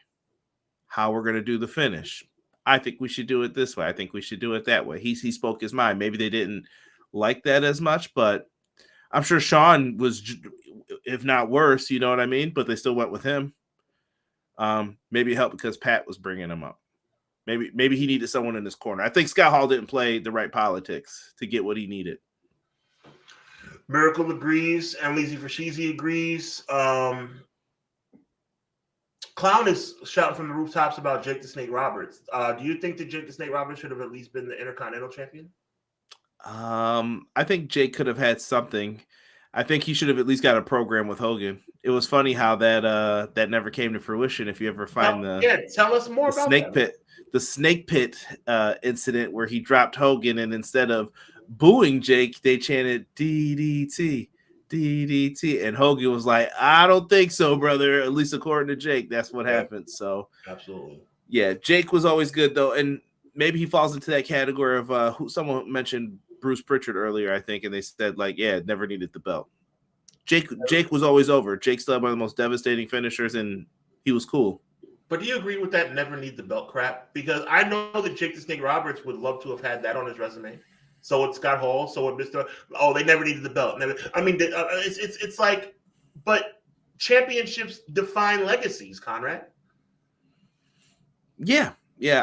how we're going to do the finish. I think we should do it this way. I think we should do it that way. He spoke his mind. Maybe they didn't like that as much, but I'm sure Sean was, if not worse, you know what I mean? But they still went with him. Maybe it helped because Pat was bringing him up. Maybe he needed someone in his corner. I think Scott Hall didn't play the right politics to get what he needed. Miracle agrees. And Lizzie Fashizi agrees. Clown is shouting from the rooftops about Jake the Snake Roberts. Do you think that Jake the Snake Roberts should have at least been the Intercontinental Champion? I think Jake could have had something. I think he should have at least got a program with Hogan. It was funny how that never came to fruition. If you ever find tell us more about the snake pit incident where he dropped Hogan, and instead of booing Jake, they chanted DDT, DDT, and Hogan was like, "I don't think so, brother." At least according to Jake, that's what happened. So absolutely, yeah, Jake was always good though, and maybe he falls into that category of who someone mentioned Bruce Pritchard earlier, I think, and they said like, yeah, never needed the belt. Jake was always over. Jake still had one of the most devastating finishers, and he was cool. But do you agree with that never need the belt crap? Because I know that Jake the Snake Roberts would love to have had that on his resume. So would Scott Hall. So would Mr. Oh, they never needed the belt. Never. I mean, it's like, but championships define legacies, Conrad. Yeah.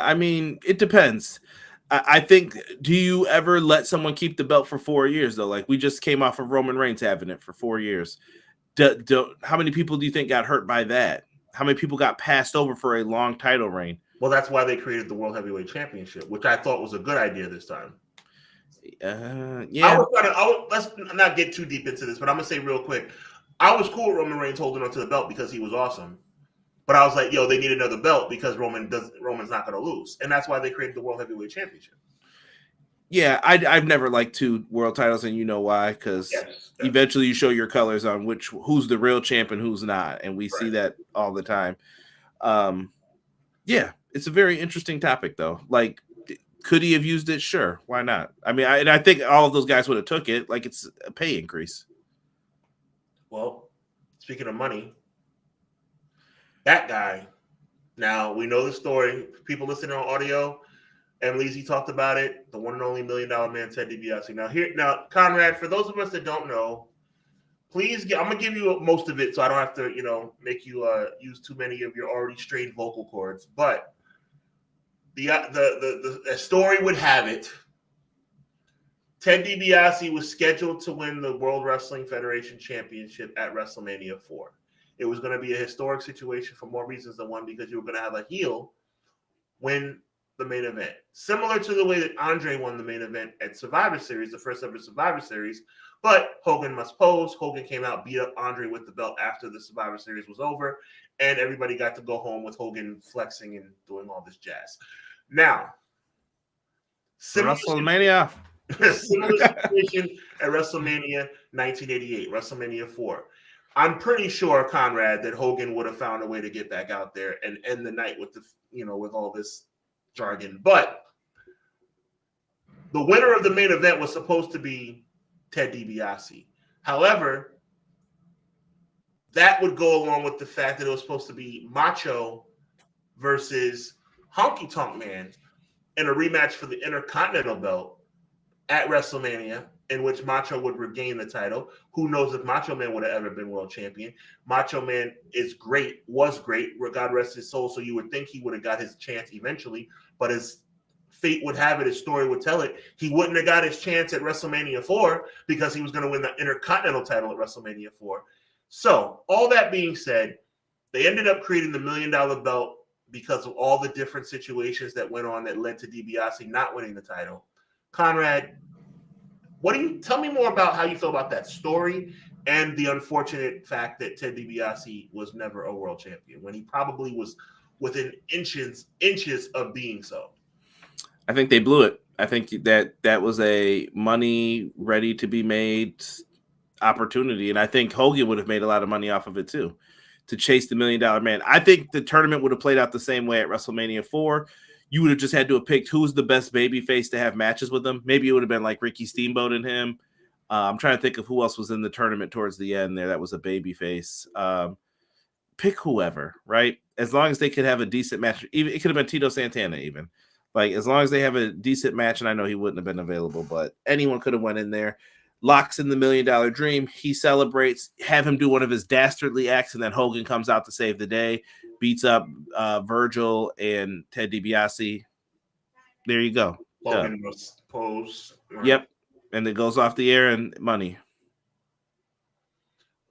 I mean, it depends. I think, do you ever let someone keep the belt for 4 years though? Like we just came off of Roman Reigns having it for 4 years. How many people do you think got hurt by that? How many people got passed over for a long title reign? Well, that's why they created the World Heavyweight Championship, which I thought was a good idea this time. Yeah. Let's not get too deep into this, but I'm gonna say real quick, I was cool with Roman Reigns holding onto the belt because he was awesome. But I was like, yo, they need another belt because Roman's not going to lose. And that's why they created the World Heavyweight Championship. Yeah, I've never liked 2 world titles, and you know why? Because eventually you show your colors on who's the real champ and who's not. And we see that all the time. Yeah, it's a very interesting topic, though. Like, could he have used it? Sure. Why not? I mean, I think all of those guys would have took it. Like, it's a pay increase. Well, speaking of money, that guy. Now we know the story. People listening on audio, Emily talked about it. The one and only $1 million man, Ted DiBiase. Now, Conrad. For those of us that don't know, please, I'm gonna give you most of it, so I don't have to, make you use too many of your already strained vocal cords. But the story would have it. Ted DiBiase was scheduled to win the World Wrestling Federation Championship at WrestleMania 4. It was going to be a historic situation for more reasons than one, because you were going to have a heel win the main event. Similar to the way that Andre won the main event at Survivor Series, the first ever Survivor Series. But Hogan must pose. Hogan came out, beat up Andre with the belt after the Survivor Series was over, and everybody got to go home with Hogan flexing and doing all this jazz. Now, WrestleMania. Similar situation at WrestleMania 1988, WrestleMania 4. I'm pretty sure, Conrad, that Hogan would have found a way to get back out there and end the night with with all this jargon. But the winner of the main event was supposed to be Ted DiBiase. However, that would go along with the fact that it was supposed to be Macho versus Honky Tonk Man in a rematch for the Intercontinental belt at WrestleMania, in which Macho would regain the title. Who knows if Macho Man would have ever been world champion? Macho Man was great, God rest his soul, so you would think he would have got his chance eventually, but as fate would have it, his story would tell it, he wouldn't have got his chance at WrestleMania 4 because he was going to win the Intercontinental title at WrestleMania 4. So, all that being said, they ended up creating the $1 million belt because of all the different situations that went on that led to DiBiase not winning the title. Conrad, tell me more about how you feel about that story and the unfortunate fact that Ted DiBiase was never a world champion when he probably was within inches of being so. I think they blew it. I think that was a money ready to be made opportunity, and I think Hogan would have made a lot of money off of it too, to chase the $1 million man. I think the tournament would have played out the same way at WrestleMania 4. You would have just had to have picked who's the best baby face to have matches with them. Maybe it would have been like Ricky Steamboat and him. I'm trying to think of who else was in the tournament towards the end there that was a baby face. Pick whoever, right? As long as they could have a decent match. Even it could have been Tito Santana even. Like, as long as they have a decent match, and I know he wouldn't have been available, but anyone could have went in there. Locks in the $1 million dream. He celebrates, have him do one of his dastardly acts, and then Hogan comes out to save the day, beats up Virgil and Ted DiBiase. There you go. Hogan must pose. Right? Yep. And it goes off the air and money.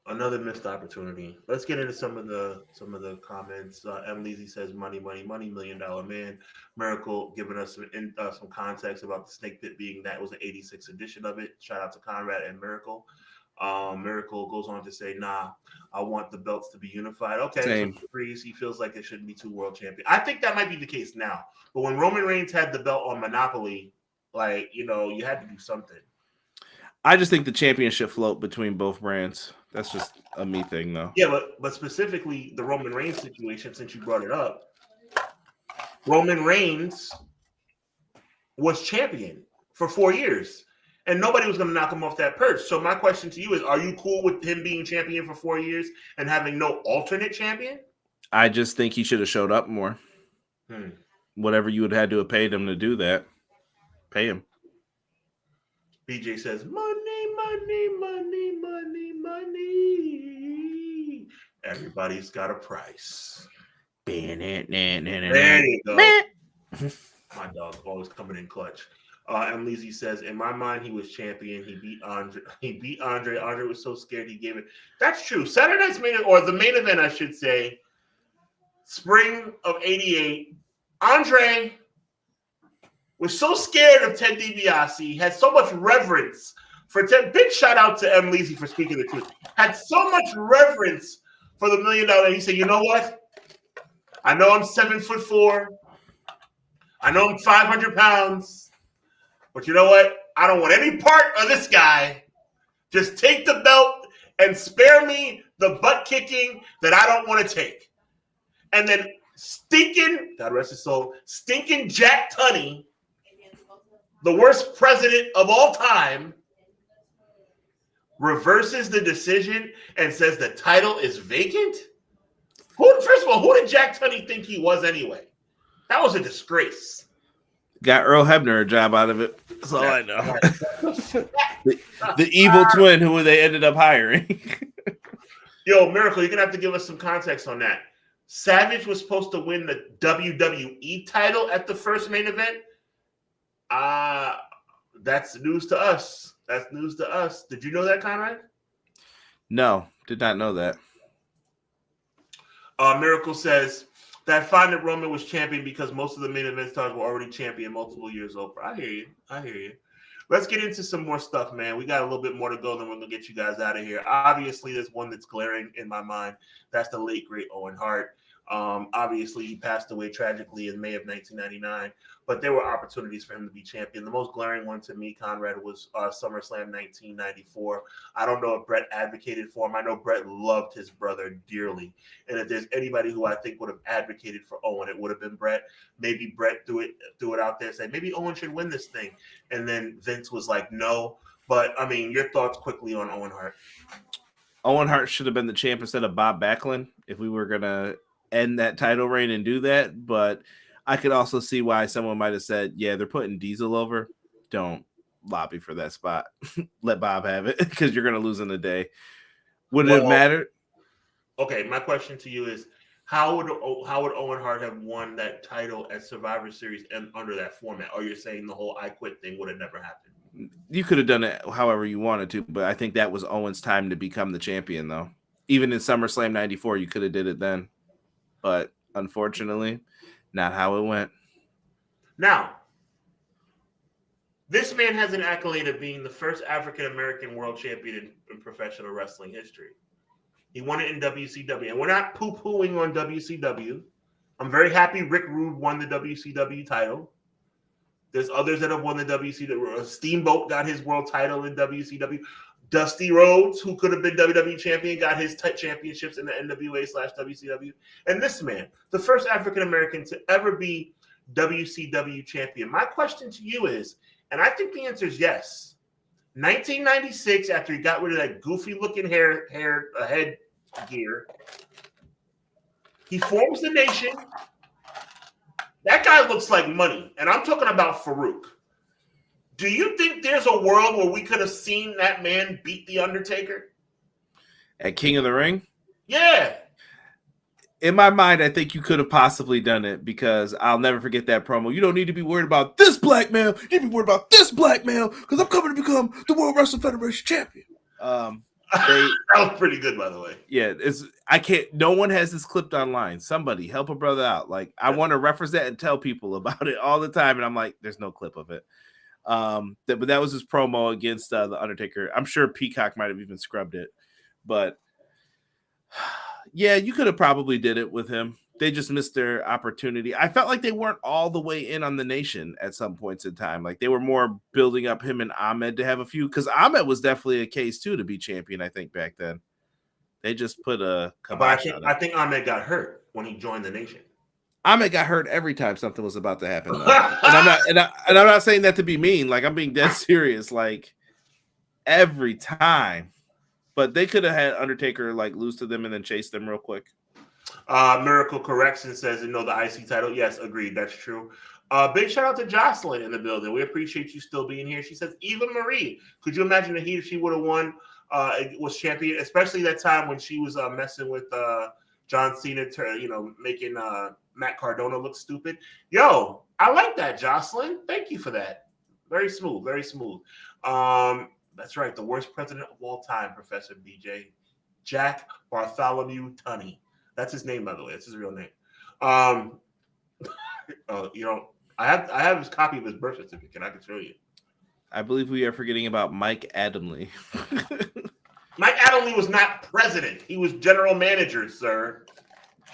Another missed opportunity. Let's get into some of the comments. M. Leezy says, "Money, money, money, $1 million man." Miracle giving us some context about the snake pit being that was an '86 edition of it. Shout out to Conrad and Miracle. Miracle goes on to say, "Nah, I want the belts to be unified." Okay, Same. so he feels like it shouldn't be 2 world champions. I think that might be the case now. But when Roman Reigns had the belt on Monopoly, like, you had to do something. I just think the championship float between both brands. That's just a me thing, though. Yeah, but specifically the Roman Reigns situation, since you brought it up, Roman Reigns was champion for 4 years, and nobody was going to knock him off that perch. So my question to you is, are you cool with him being champion for 4 years and having no alternate champion? I just think he should have showed up more. Whatever you would have had to have paid him to do that, pay him. BJ says, money, money, money, money, money. Everybody's got a price. There you go. My dog's always coming in clutch. M. Leezy says, in my mind, he was champion. He beat Andre. Andre was so scared he gave it. That's true. Saturday's main, or the main event, I should say, spring of '88. Andre was so scared of Ted DiBiase, had so much reverence for Ted. Big shout out to M. Leezy for speaking the truth. Had so much reverence for the $1 million. He said, you know what? I know I'm 7'4". I know I'm 500 pounds. But you know what? I don't want any part of this guy. Just take the belt and spare me the butt kicking that I don't want to take. And then stinking, God rest his soul, stinking Jack Tunney, the worst president of all time, reverses the decision and says the title is vacant? First of all, who did Jack Tunney think he was anyway? That was a disgrace. Got Earl Hebner a job out of it. That's all I know. the evil twin who they ended up hiring. Yo, Miracle, you're going to have to give us some context on that. Savage was supposed to win the WWE title at the first main event. That's news to us. That's news to us. Did you know that, Conrad? No, did not know that. Miracle says that find that Roman was champion because most of the main event stars were already champion multiple years over. I hear you. Let's get into some more stuff, man. We got a little bit more to go, then we're going to get you guys out of here. Obviously, there's one that's glaring in my mind. That's the late, great Owen Hart. Obviously, he passed away tragically in May of 1999, but there were opportunities for him to be champion. The most glaring one to me, Conrad, was SummerSlam 1994. I don't know if Brett advocated for him. I know Brett loved his brother dearly, and if there's anybody who I think would have advocated for Owen, it would have been Brett. Maybe Brett threw it out there, saying maybe Owen should win this thing, and then Vince was like, no. But I mean, your thoughts quickly on Owen Hart? Owen Hart should have been the champ instead of Bob Backlund if we were gonna end that title reign and do that, but I could also see why someone might have said, yeah, they're putting Diesel over. Don't lobby for that spot. Let Bob have it because you're going to lose in a day. Would it have mattered? Okay, my question to you is, how would Owen Hart have won that title at Survivor Series and under that format? Or you're saying the whole I quit thing would have never happened? You could have done it however you wanted to, but I think that was Owen's time to become the champion, though. Even in SummerSlam 94, you could have did it then. But unfortunately, not how it went. Now, this man has an accolade of being the first African-American world champion in professional wrestling history. He won it in WCW. And we're not poo-pooing on WCW. I'm very happy Rick Rude won the WCW title. There's others that have won the WCW. Steamboat got his world title in WCW. Dusty Rhodes, who could have been WWE champion, got his championships in the NWA/WCW. And this man, the first African-American to ever be WCW champion. My question to you is, and I think the answer is yes, 1996, after he got rid of that goofy-looking head gear, he forms the Nation. That guy looks like money, and I'm talking about Farouk. Do you think there's a world where we could have seen that man beat The Undertaker? At King of the Ring? Yeah. In my mind, I think you could have possibly done it because I'll never forget that promo. You don't need to be worried about this black male. You need to be worried about this black male because I'm coming to become the World Wrestling Federation champion. That was pretty good, by the way. Yeah, no one has this clipped online. Somebody help a brother out. Like, I want to reference that and tell people about it all the time. And I'm like, there's no clip of it. But that was his promo against the Undertaker. I'm sure Peacock might have even scrubbed it. But yeah, you could have probably did it with him. They just missed their opportunity. I felt like they weren't all the way in on the nation at some points in time. Like, they were more building up him and Ahmed to have a few, because Ahmed was definitely a case too to be champion, I think, back then. They just put a kibosh on it. I think Ahmed got hurt when he joined the nation. Ahmed got hurt every time something was about to happen, though. and I'm not saying that to be mean. Like, I'm being dead serious. Like, every time. But they could have had Undertaker like lose to them and then chase them real quick. Miracle Correction says, the IC title. Yes, agreed. That's true. Big shout out to Jocelyn in the building. We appreciate you still being here. She says, Eva Marie, could you imagine if she would have won, was champion, especially that time when she was messing with John Cena, making Matt Cardona look stupid. Yo, I like that, Jocelyn. Thank you for that. Very smooth, very smooth. That's right. The worst president of all time, Professor BJ. Jack Bartholomew Tunney. That's his name, by the way. That's his real name. I have his copy of his birth certificate. I can show you. I believe we are forgetting about Mike Adamle. Mike Adamle was not president. He was general manager, sir.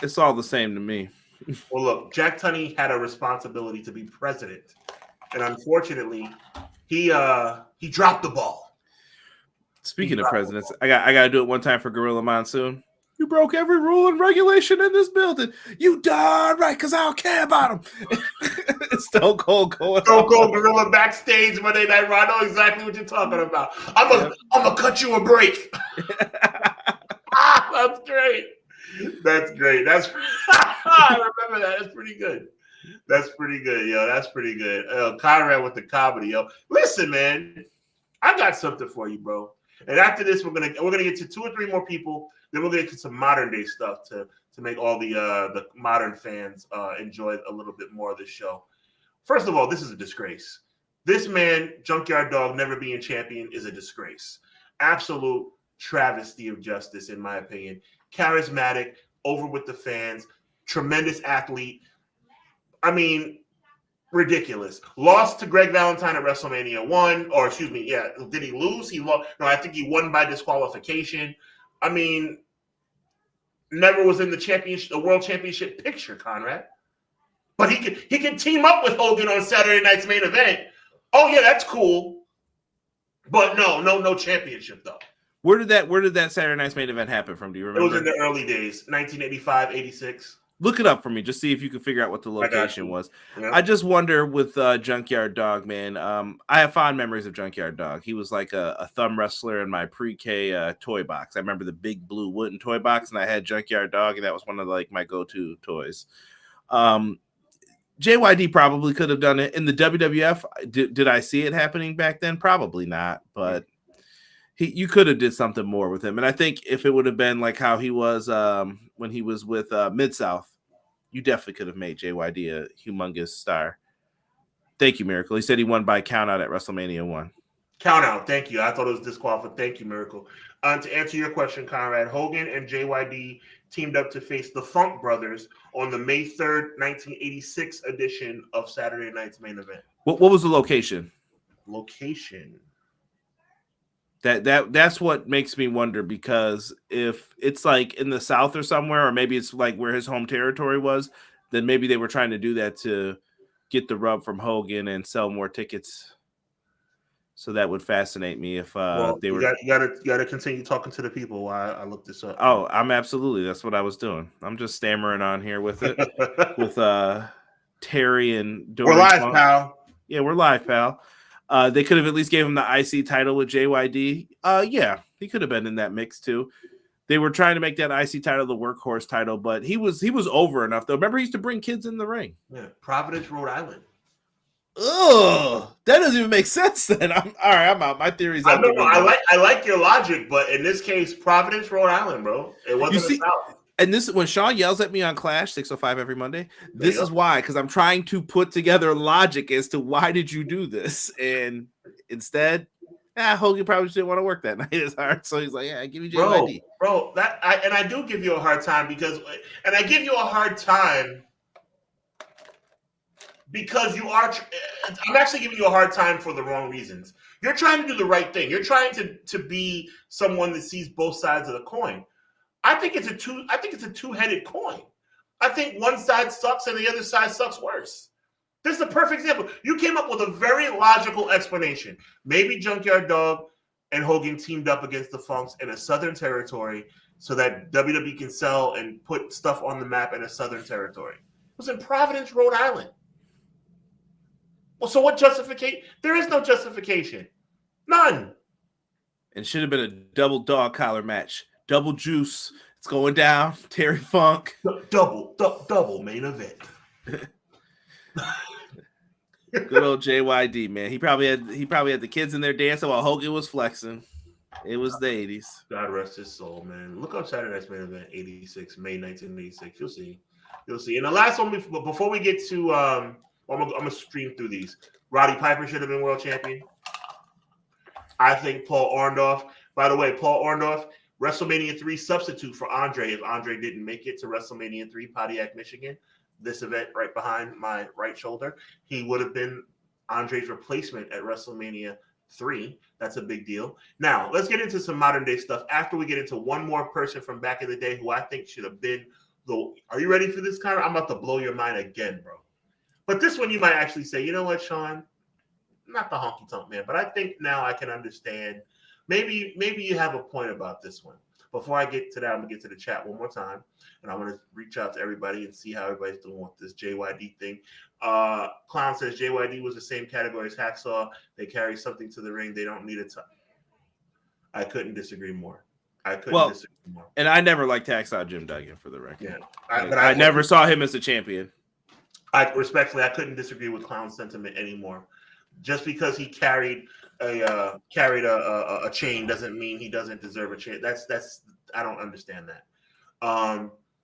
It's all the same to me. Well, look, Jack Tunney had a responsibility to be president, and unfortunately, he dropped the ball. Speaking of presidents, I got to do it one time for Gorilla Monsoon. You broke every rule and regulation in this building. You darn right, because I don't care about him. Stone Cold Gorilla backstage Monday Night Raw. I know exactly what you're talking about. I'm gonna cut you a break. That's great. That's great. I remember that. That's pretty good. That's pretty good, yo. That's pretty good. Conrad with the comedy, yo. Listen, man, I got something for you, bro. And after this, we're gonna get to 2 or 3 more people. Then we're gonna get to some modern day stuff to make all the modern fans enjoy a little bit more of the show. First of all, this is a disgrace. This man, Junkyard Dog, never being champion is a disgrace. Absolute travesty of justice, in my opinion. Charismatic, over with the fans, tremendous athlete. I mean, ridiculous. Lost to Greg Valentine at WrestleMania 1, or excuse me, yeah. Did he lose? He lost. No, I think he won by disqualification. I mean, never was in the world championship picture, Conrad. But he can team up with Hogan on Saturday night's main event. Oh yeah, that's cool. But no championship though. Where did that Saturday night's main event happen from? Do you remember? It was in the early days, 1985, 86. Look it up for me. Just see if you can figure out what the location was. Yeah. I just wonder with Junkyard Dog, man. I have fond memories of Junkyard Dog. He was like a thumb wrestler in my pre-K toy box. I remember the big blue wooden toy box, and I had Junkyard Dog, and that was one of like my go-to toys. JYD probably could have done it in the WWF. Did I see it happening back then? Probably not, but you could have did something more with him. And I think if it would have been like how he was when he was with Mid-South, you definitely could have made JYD a humongous star. Thank you, Miracle. He said he won by count out at WrestleMania 1. Count out. Thank you. I thought it was disqualified. Thank you, Miracle. To answer your question, Conrad, Hogan and JYD teamed up to face the Funk Brothers on the May 3rd, 1986 edition of Saturday Night's Main Event. What was the location? That's what makes me wonder, because if it's like in the South or somewhere, or maybe it's like where his home territory was, then maybe they were trying to do that to get the rub from Hogan and sell more tickets. So that would fascinate me if they were. You gotta continue talking to the people while I look this up. Oh, that's what I was doing. I'm just stammering on here with it with Terry and Dory. We're live, pal. Yeah, we're live, pal. They could have at least gave him the IC title with JYD. Yeah, he could have been in that mix too. They were trying to make that IC title the workhorse title, but he was over enough though. Remember, he used to bring kids in the ring. Yeah, Providence, Rhode Island. Ugh, that doesn't even make sense. Then I'm out. My theory's out. I like your logic, but in this case, Providence, Rhode Island, bro. It wasn't the South. And this, when Sean yells at me on Clash 605 every Monday, this is why, because I'm trying to put together logic as to why did you do this, and instead, Hogan probably just didn't want to work that night as hard, so he's like, "Yeah, give me JYD." Bro, I do give you a hard time because you are. I'm actually giving you a hard time for the wrong reasons. You're trying to do the right thing. You're trying to be someone that sees both sides of the coin. I think it's a two-headed coin. I think one side sucks and the other side sucks worse. This is a perfect example. You came up with a very logical explanation. Maybe Junkyard Dog and Hogan teamed up against the Funks in a Southern territory so that WWE can sell and put stuff on the map in a Southern territory. It was in Providence, Rhode Island. Well, so what justification? There is no justification. None. It should have been a double dog collar match. Double juice. It's going down. Terry Funk. Double main event. Good old JYD, man. He probably had the kids in there dancing while Hogan was flexing. It was the 80s. God rest his soul, man. Look up Saturday Night's Main Event 86, May 1986. You'll see. And the last one before we get to I'm gonna stream through these. Roddy Piper should have been world champion. I think Paul Orndorff. By the way, Paul Orndorff, WrestleMania 3 substitute for Andre if Andre didn't make it to WrestleMania 3, Pontiac, Michigan. This event right behind my right shoulder. He would have been Andre's replacement at WrestleMania 3. That's a big deal. Now, let's get into some modern day stuff after we get into one more person from back in the day who I think should have been Are you ready for this, Connor? I'm about to blow your mind again, bro. But this one you might actually say, you know what, Sean? Not the honky tonk man, but I think now I can understand. Maybe you have a point about this one. Before I get to that, I'm going to get to the chat one more time. And I want to reach out to everybody and see how everybody's doing with this JYD thing. Clown says JYD was the same category as Hacksaw. They carry something to the ring. They don't need a ton. I couldn't disagree more. And I never liked Hacksaw Jim Duggan, for the record. Yeah, I never saw him as a champion. I couldn't disagree with Clown's sentiment anymore. Just because he carried a chain doesn't mean he doesn't deserve a chain. That's I don't understand that.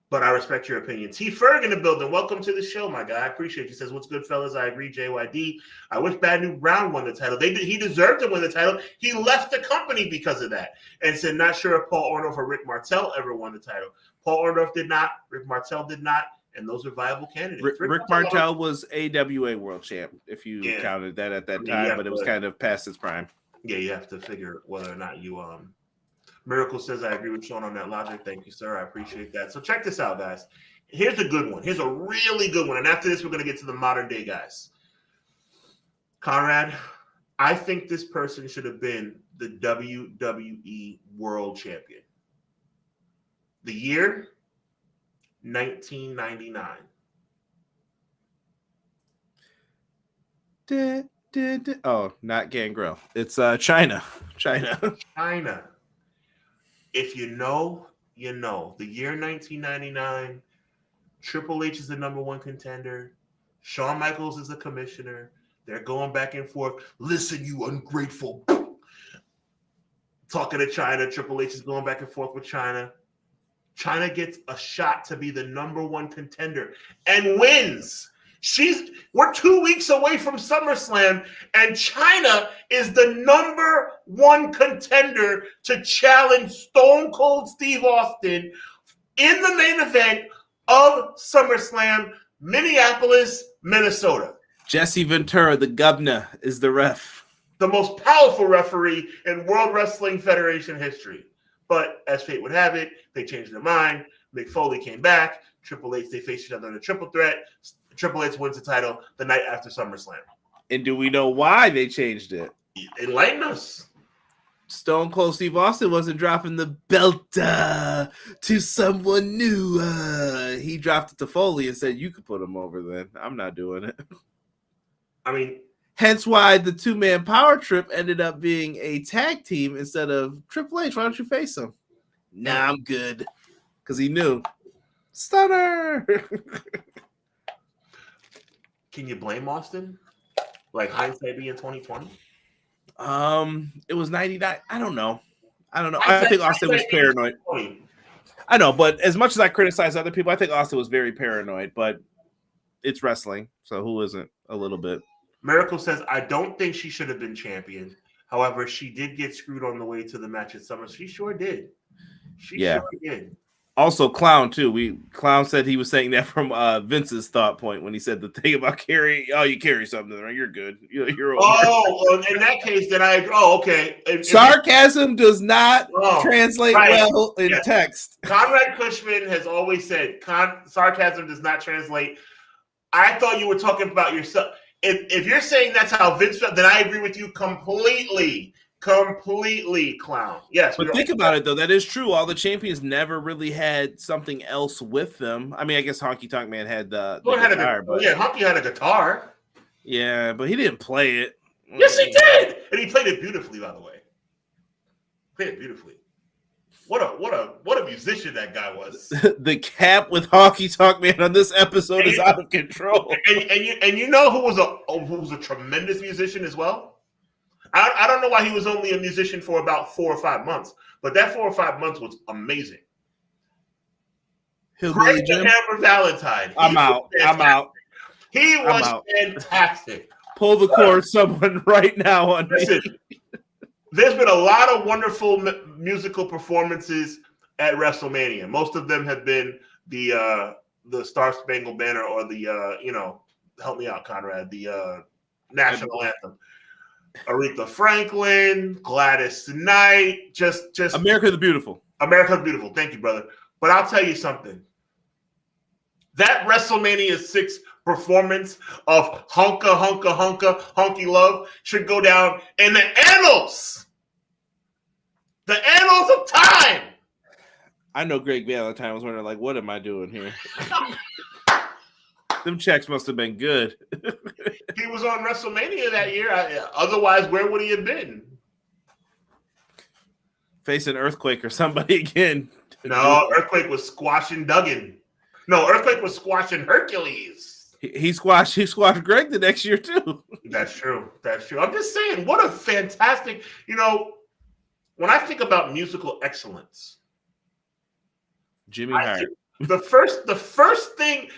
But I respect your opinion. T. Ferg in the building. Welcome to the show, my guy. I appreciate you. He says, what's good, fellas? I agree, JYD. I wish Bad New Brown won the title. He deserved to win the title. He left the company because of that. And said, not sure if Paul Orndorff or Rick Martel ever won the title. Paul Orndorff did not. Rick Martel did not. And those are viable candidates. Rick Martel was AWA world champ, if you counted that at that time, but it was kind of past its prime. Yeah, you have to figure whether or not you Miracle says, I agree with Sean on that logic. Thank you, sir. I appreciate that. So check this out, guys. Here's a good one. Here's a really good one. And after this, we're going to get to the modern day guys. Conrad, I think this person should have been the WWE World Champion. The year, 1999. Oh, not Gangrel. It's China. If you know, you know. The year 1999, Triple H is the number one contender. Shawn Michaels is the commissioner. They're going back and forth. Listen, you ungrateful. Talking to China. Triple H is going back and forth with China. China gets a shot to be the number one contender and wins. We're 2 weeks away from SummerSlam, and China is the number one contender to challenge Stone Cold Steve Austin in the main event of SummerSlam, Minneapolis, Minnesota. Jesse Ventura, the governor, is the ref. The most powerful referee in World Wrestling Federation history. But as fate would have it, they changed their mind. Mick Foley came back. Triple H, they faced each other in a triple threat. Triple H wins the title the night after SummerSlam. And do we know why they changed it? Enlighten us. Stone Cold Steve Austin wasn't dropping the belt to someone new. He dropped it to Foley and said, you could put him over then. I'm not doing it. I mean, hence why the two-man power trip ended up being a tag team instead of Triple H. Why don't you face him? Nah, I'm good. Because he knew. Stunner! Can you blame Austin? Like hindsight being 2020? It was 99. I don't know. I think Austin was paranoid. I know, but as much as I criticize other people, I think Austin was very paranoid, but it's wrestling, so who isn't a little bit? Miracle says, I don't think she should have been champion. However, she did get screwed on the way to the match at Summer. She sure did. She sure did. Also, Clown too. Clown said he was saying that from Vince's thought point when he said the thing about carry. Oh, you carry something, right? You're good. You're over. Well, in that case, then I agree. Oh, okay. Sarcasm does not translate well in text. Conrad Cushman has always said sarcasm does not translate. I thought you were talking about yourself. If you're saying that's how Vince felt, then I agree with you completely. Completely, Clown. Yes. But think about it, though. That is true. All the champions never really had something else with them. I mean, I guess Honky Tonk Man had the guitar. Honky had a guitar. Yeah, but he didn't play it. Yes, he did. And he played it beautifully, by the way. Played it beautifully. What a musician that guy was. The cap with Honky Tonk Man on this episode is out of control. And you know who was a tremendous musician as well? I don't know why he was only a musician for about 4 or 5 months, but that 4 or 5 months was amazing. Greg the Hammer Valentine. I'm out. He was fantastic. Pull the cord, someone right now on Listen, there's been a lot of wonderful musical performances at WrestleMania. Most of them have been the Star Spangled Banner or the help me out, Conrad, the national anthem. Aretha Franklin, Gladys Knight, just America the Beautiful. America the Beautiful. Thank you, brother. But I'll tell you something. That WrestleMania 6 performance of Honka Honka Honka Honky Love should go down in the annals. The annals of time. I know Greg Valentine was wondering, like, what am I doing here? Them checks must have been good. He was on WrestleMania that year. Otherwise, where would he have been? Facing Earthquake or somebody again. No, Earthquake was squashing Duggan. No, Earthquake was squashing Hercules. He squashed Greg the next year too. That's true. I'm just saying, what a fantastic, when I think about musical excellence, Jimmy Hart. The first thing,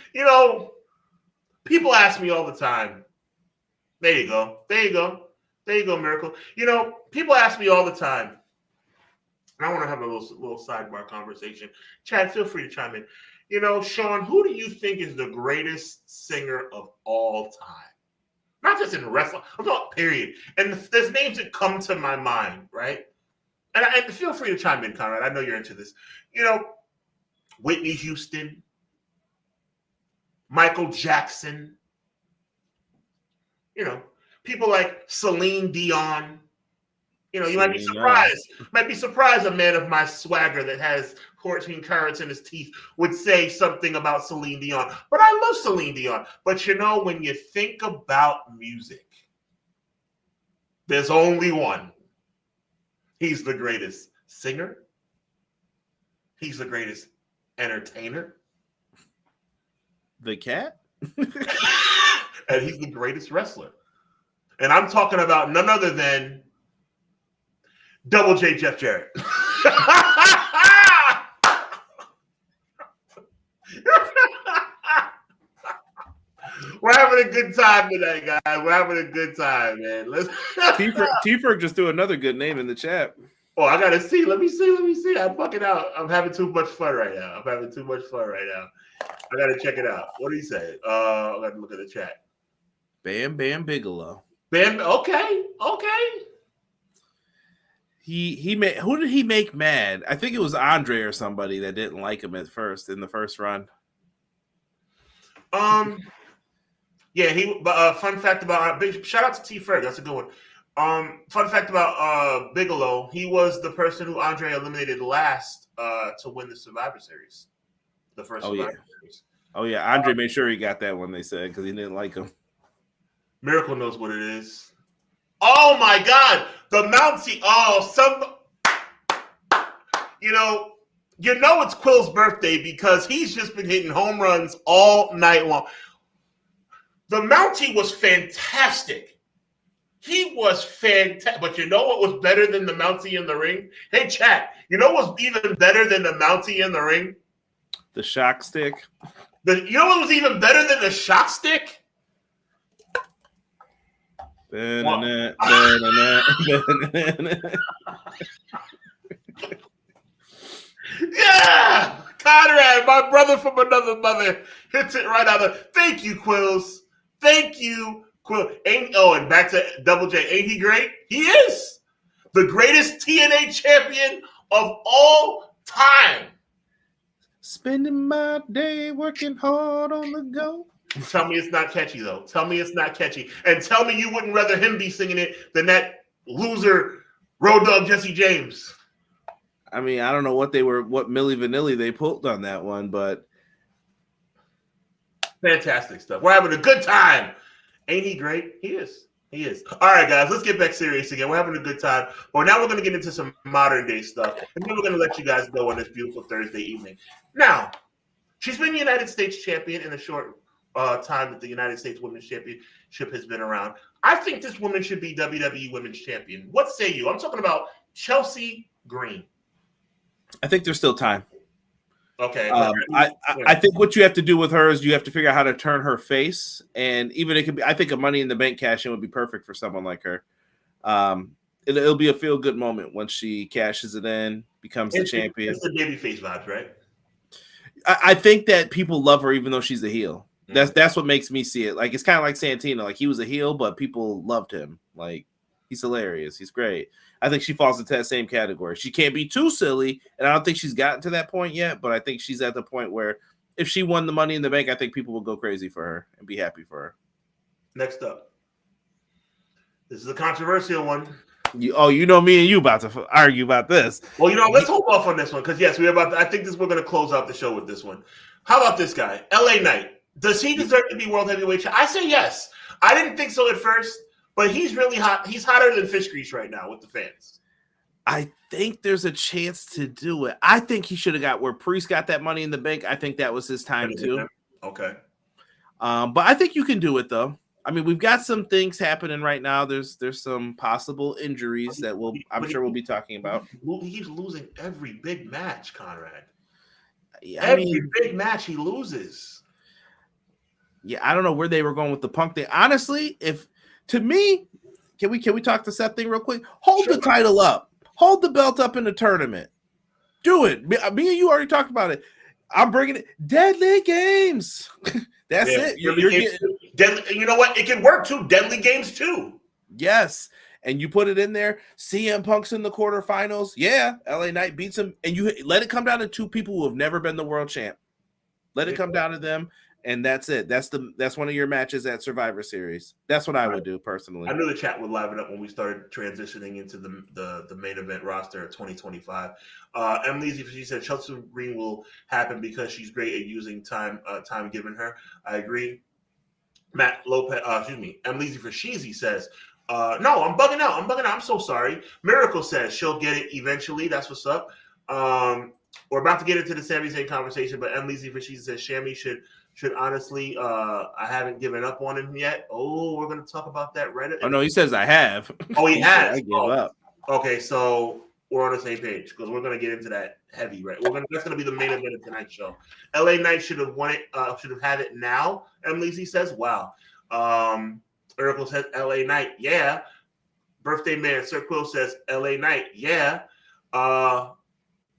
people ask me all the time. There you go, Miracle. People ask me all the time. And I want to have a little sidebar conversation. Chad, feel free to chime in. Sean, who do you think is the greatest singer of all time? Not just in wrestling, I'm talking period. And there's names that come to my mind, right? And feel free to chime in, Conrad. I know you're into this. Whitney Houston, Michael Jackson, people like Celine Dion. You might be surprised. Might be surprised a man of my swagger that has 14 carats in his teeth would say something about Celine Dion. But I love Celine Dion. But when you think about music, there's only one. He's the greatest singer. He's the greatest entertainer. The Cat? And he's the greatest wrestler. And I'm talking about none other than Double J Jeff Jarrett. We're having a good time today, guys. We're having a good time, man. T-Ferg just threw another good name in the chat. Oh, I gotta see. Let me see. I'm fucking out. I'm having too much fun right now. I gotta check it out. What do you say? I gotta look at the chat. Bam Bam Bigelow. Okay. He made. Who did he make mad? I think it was Andre or somebody that didn't like him at first in the first run. Yeah. Fun fact about shout out to T. Ferg. That's a good one. Fun fact about Bigelow. He was the person who Andre eliminated last to win the Survivor Series. The first Survivor Series. Oh yeah, Andre made sure he got that one. They said because he didn't like him. Miracle knows what it is. Oh my God, the Mountie. It's Quill's birthday because he's just been hitting home runs all night long. The Mountie was fantastic. He was fantastic. But you know what was better than the Mountie in the ring? Hey, chat. You know what's even better than the Mountie in the ring? The shock stick. You know what was even better than the shock stick? Yeah, Conrad, my brother from another mother, hits it right out of. Thank you, Quills. Thank you, Quill. And back to Double J. Ain't he great? He is the greatest TNA champion of all time. Spending my day working hard on the go. Tell me it's not catchy, though. Tell me it's not catchy. And tell me you wouldn't rather him be singing it than that loser Road Dogg Jesse James. I mean, I don't know what Milli Vanilli they pulled on that one, but fantastic stuff. We're having a good time. Ain't he great? He is. He is. All right, guys, let's get back serious again. We're having a good time. But now we're going to get into some modern day stuff. And then we're going to let you guys go on this beautiful Thursday evening. Now, she's been United States champion in a short time that the United States Women's Championship has been around. I think this woman should be WWE Women's Champion. What say you? I'm talking about Chelsea Green. I think there's still time. Okay. I think what you have to do with her is you have to figure out how to turn her face, and even it could be. I think a Money in the Bank cash in would be perfect for someone like her. It'll be a feel good moment once she cashes it in, becomes the champion. It's the babyface vibes, right? I think that people love her even though she's a heel. That's what makes me see it. Like, it's kind of like Santino. Like, he was a heel, but people loved him. Like, he's hilarious. He's great. I think she falls into that same category. She can't be too silly, and I don't think she's gotten to that point yet, but I think she's at the point where if she won the Money in the Bank, I think people will go crazy for her and be happy for her. Next up. This is a controversial one. You know me and you about to argue about this. Well, let's hold off on this one because, yes, we're going to close out the show with this one. How about this guy, LA Knight? Does he deserve to be World Heavyweight Champion? I say yes. I didn't think so at first, but he's really hot. He's hotter than fish grease right now with the fans. I think there's a chance to do it. I think he should have got where Priest got that Money in the Bank. I think that was his time too. Okay. But I think you can do it though. I mean, we've got some things happening right now. There's some possible injuries that I'm sure we'll be talking about. He's losing every big match, Conrad. Every big match he loses. Yeah, I don't know where they were going with the Punk thing. Honestly, can we talk the Seth thing real quick? Hold the title up. Hold the belt up in the tournament. Do it. Me and you already talked about it. I'm bringing it. Deadly Games. That's it. You're getting Deadly. You know what? It can work too. Deadly Games too. Yes. And you put it in there. CM Punk's in the quarterfinals. Yeah. LA Knight beats him. And you let it come down to two people who have never been the world champ. Let it come down to them. And that's it. That's one of your matches at Survivor Series. That's what I would do personally. I knew the chat would liven up when we started transitioning into the main event roster of 2025. Emily, she said Chelsea Green will happen because she's great at using time given her. I agree. Matt Lopez, Emily for Sheezy says, no, I'm bugging out. I'm so sorry. Miracle says she'll get it eventually. That's what's up. We're about to get into the Sami Zayn conversation, but Emily for Sheezy says Shammy should honestly, I haven't given up on him yet. Oh, we're going to talk about that right. Oh, no, he says I have. Oh, he has. I gave up. Okay, so we're on the same page because we're going to get into that heavy, right? That's going to be the main event of tonight's show. LA Knight should have won it, should have had it now, Emily says. Wow. Oracle says LA Knight, yeah. Birthday Man, Sir Quill says LA Knight, yeah.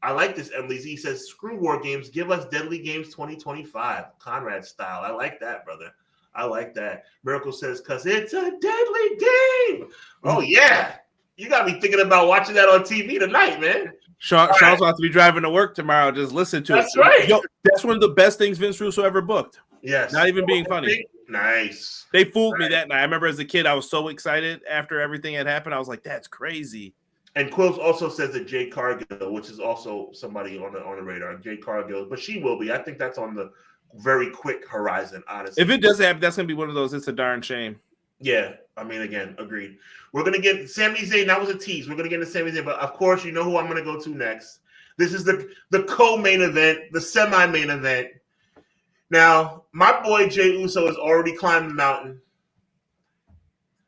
I like this. Emily Z says, screw War Games. Give us Deadly Games 2025. Conrad style. I like that, brother. I like that. Miracle says, because it's a deadly game. Oh, yeah. You got me thinking about watching that on TV tonight, man. Sean's about to be driving to work tomorrow. Just listen to That's it. That's right. Yo, that's one of the best things Vince Russo ever booked. Yes. Not even being funny. Nice. They fooled me that night. I remember as a kid, I was so excited after everything had happened. I was like, that's crazy. And Quills also says that Jade Cargill, which is also somebody on the radar, Jade Cargill, but she will be. I think that's on the very quick horizon, honestly. If it does happen, that's going to be one of those, it's a darn shame. Yeah, I mean, again, agreed. We're going to get Sami Zayn. That was a tease. We're going to get into Sami Zayn, but of course, you know who I'm going to go to next. This is the co-main event, the semi-main event. Now, my boy Jey Uso has already climbed the mountain.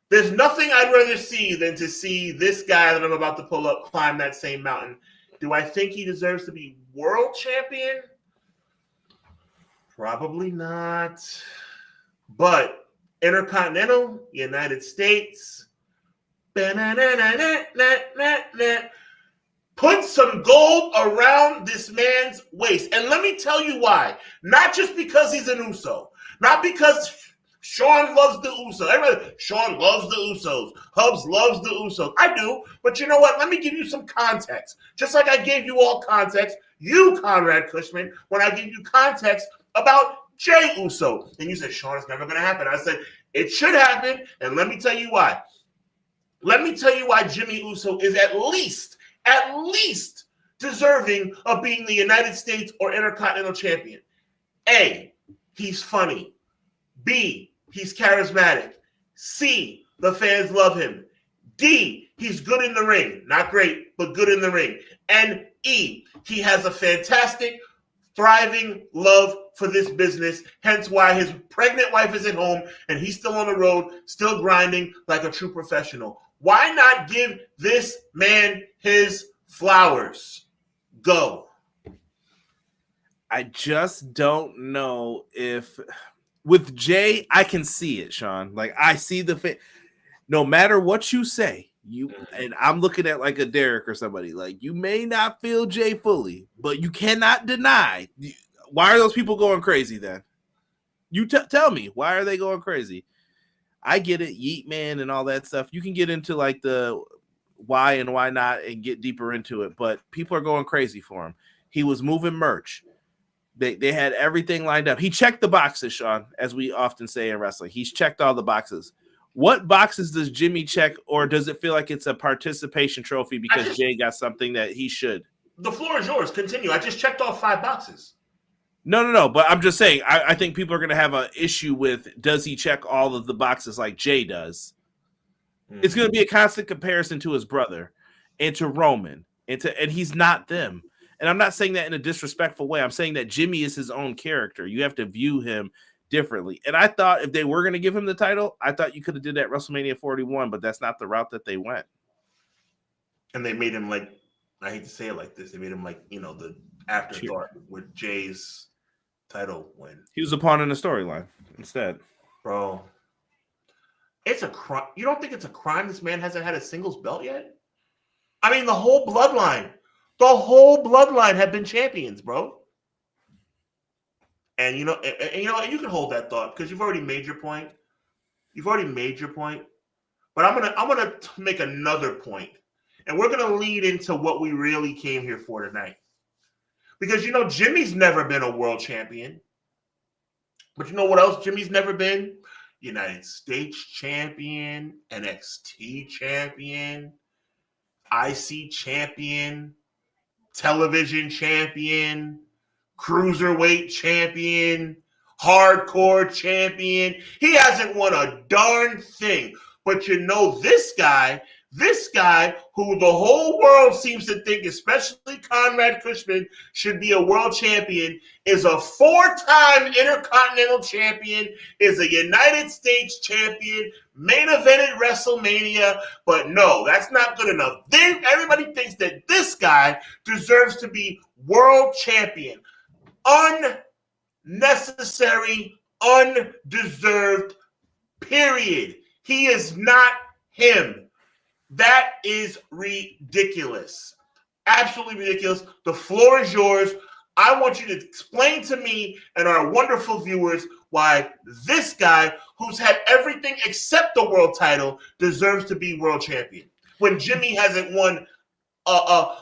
There's nothing I'd rather see than to see this guy that I'm about to pull up climb that same mountain. Do I think he deserves to be world champion? Probably not. But Intercontinental, United States. Put some gold around this man's waist. And let me tell you why. Not just because he's an Uso. Not because Sean loves the Usos. Everybody, Sean loves the Usos. Hubbs loves the Usos. I do. But you know what? Let me give you some context. Just like I gave you all context, you, Conrad Cushman, when I give you context about Jey Uso. And you said, Sean, it's never going to happen. I said, it should happen. And let me tell you why. Let me tell you why Jimmy Uso is at least deserving of being the United States or Intercontinental Champion. A, he's funny. B, he's charismatic. C, the fans love him. D, he's good in the ring. Not great, but good in the ring. And E, he has a fantastic, thriving love for this business, hence why his pregnant wife is at home and he's still on the road, still grinding like a true professional. Why not give this man his flowers? Go. I just don't know if with Jay, I can see it, Sean. Like I see no matter what you say, and I'm looking at like a Derek or somebody, like you may not feel Jay fully, but you cannot deny. Why are those people going crazy then? You tell me, why are they going crazy? I get it, Yeet Man and all that stuff. You can get into like the why and why not and get deeper into it, but people are going crazy for him. He was moving merch. They had everything lined up. He checked the boxes, Sean, as we often say in wrestling. He's checked all the boxes. What boxes does Jimmy check, or does it feel like it's a participation trophy because Jay got something that he should? The floor is yours. Continue. I just checked off 5 boxes. No. But I'm just saying, I think people are going to have an issue with, does he check all of the boxes like Jay does? Mm-hmm. It's going to be a constant comparison to his brother and to Roman. And he's not them. And I'm not saying that in a disrespectful way. I'm saying that Jimmy is his own character. You have to view him differently. And I thought if they were going to give him the title, I thought you could have did that WrestleMania 41, but that's not the route that they went. And they made him like, I hate to say it like this, they made him like, the afterthought with Jay's title win. He was a pawn in the storyline instead. Bro, it's a crime. You don't think it's a crime this man hasn't had a singles belt yet? I mean, the whole bloodline had been champions, bro. And you can hold that thought because you've already made your point. But I'm gonna make another point, and we're gonna lead into what we really came here for tonight. Because Jimmy's never been a world champion. But you know what else Jimmy's never been? United States champion, NXT champion, IC champion, television champion, cruiserweight champion, hardcore champion. He hasn't won a darn thing. But this guy who the whole world seems to think, especially Conrad Cushman, should be a world champion, is a 4-time Intercontinental champion, is a United States champion, main evented WrestleMania. But no, that's not good enough. Then everybody thinks that this guy deserves to be world champion. Unnecessary, undeserved, period. He is not him. That is ridiculous. Absolutely ridiculous. The floor is yours. I want you to explain to me and our wonderful viewers why this guy, who's had everything except the world title, deserves to be world champion. When Jimmy hasn't won a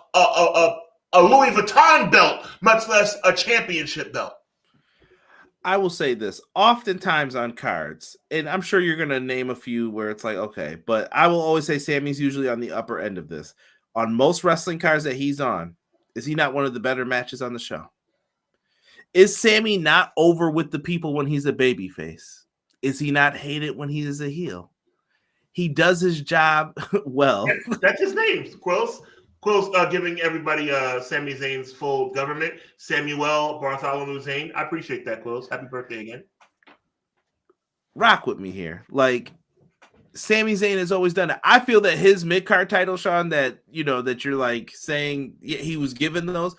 Louis Vuitton belt, much less a championship belt. I will say this, oftentimes on cards, and I'm sure you're going to name a few where it's like, okay, but I will always say Sammy's usually on the upper end of this. On most wrestling cards that he's on, is he not one of the better matches on the show? Is Sammy not over with the people when he's a babyface? Is he not hated when he is a heel? He does his job well. That's his name, Quills. Quills giving everybody Sami Zayn's full government. Samuel Bartholomew Zayn. I appreciate that, Quills. Happy birthday again. Rock with me here. Like, Sami Zayn has always done it. I feel that his mid-card title, Sean, that you're like saying he was given those,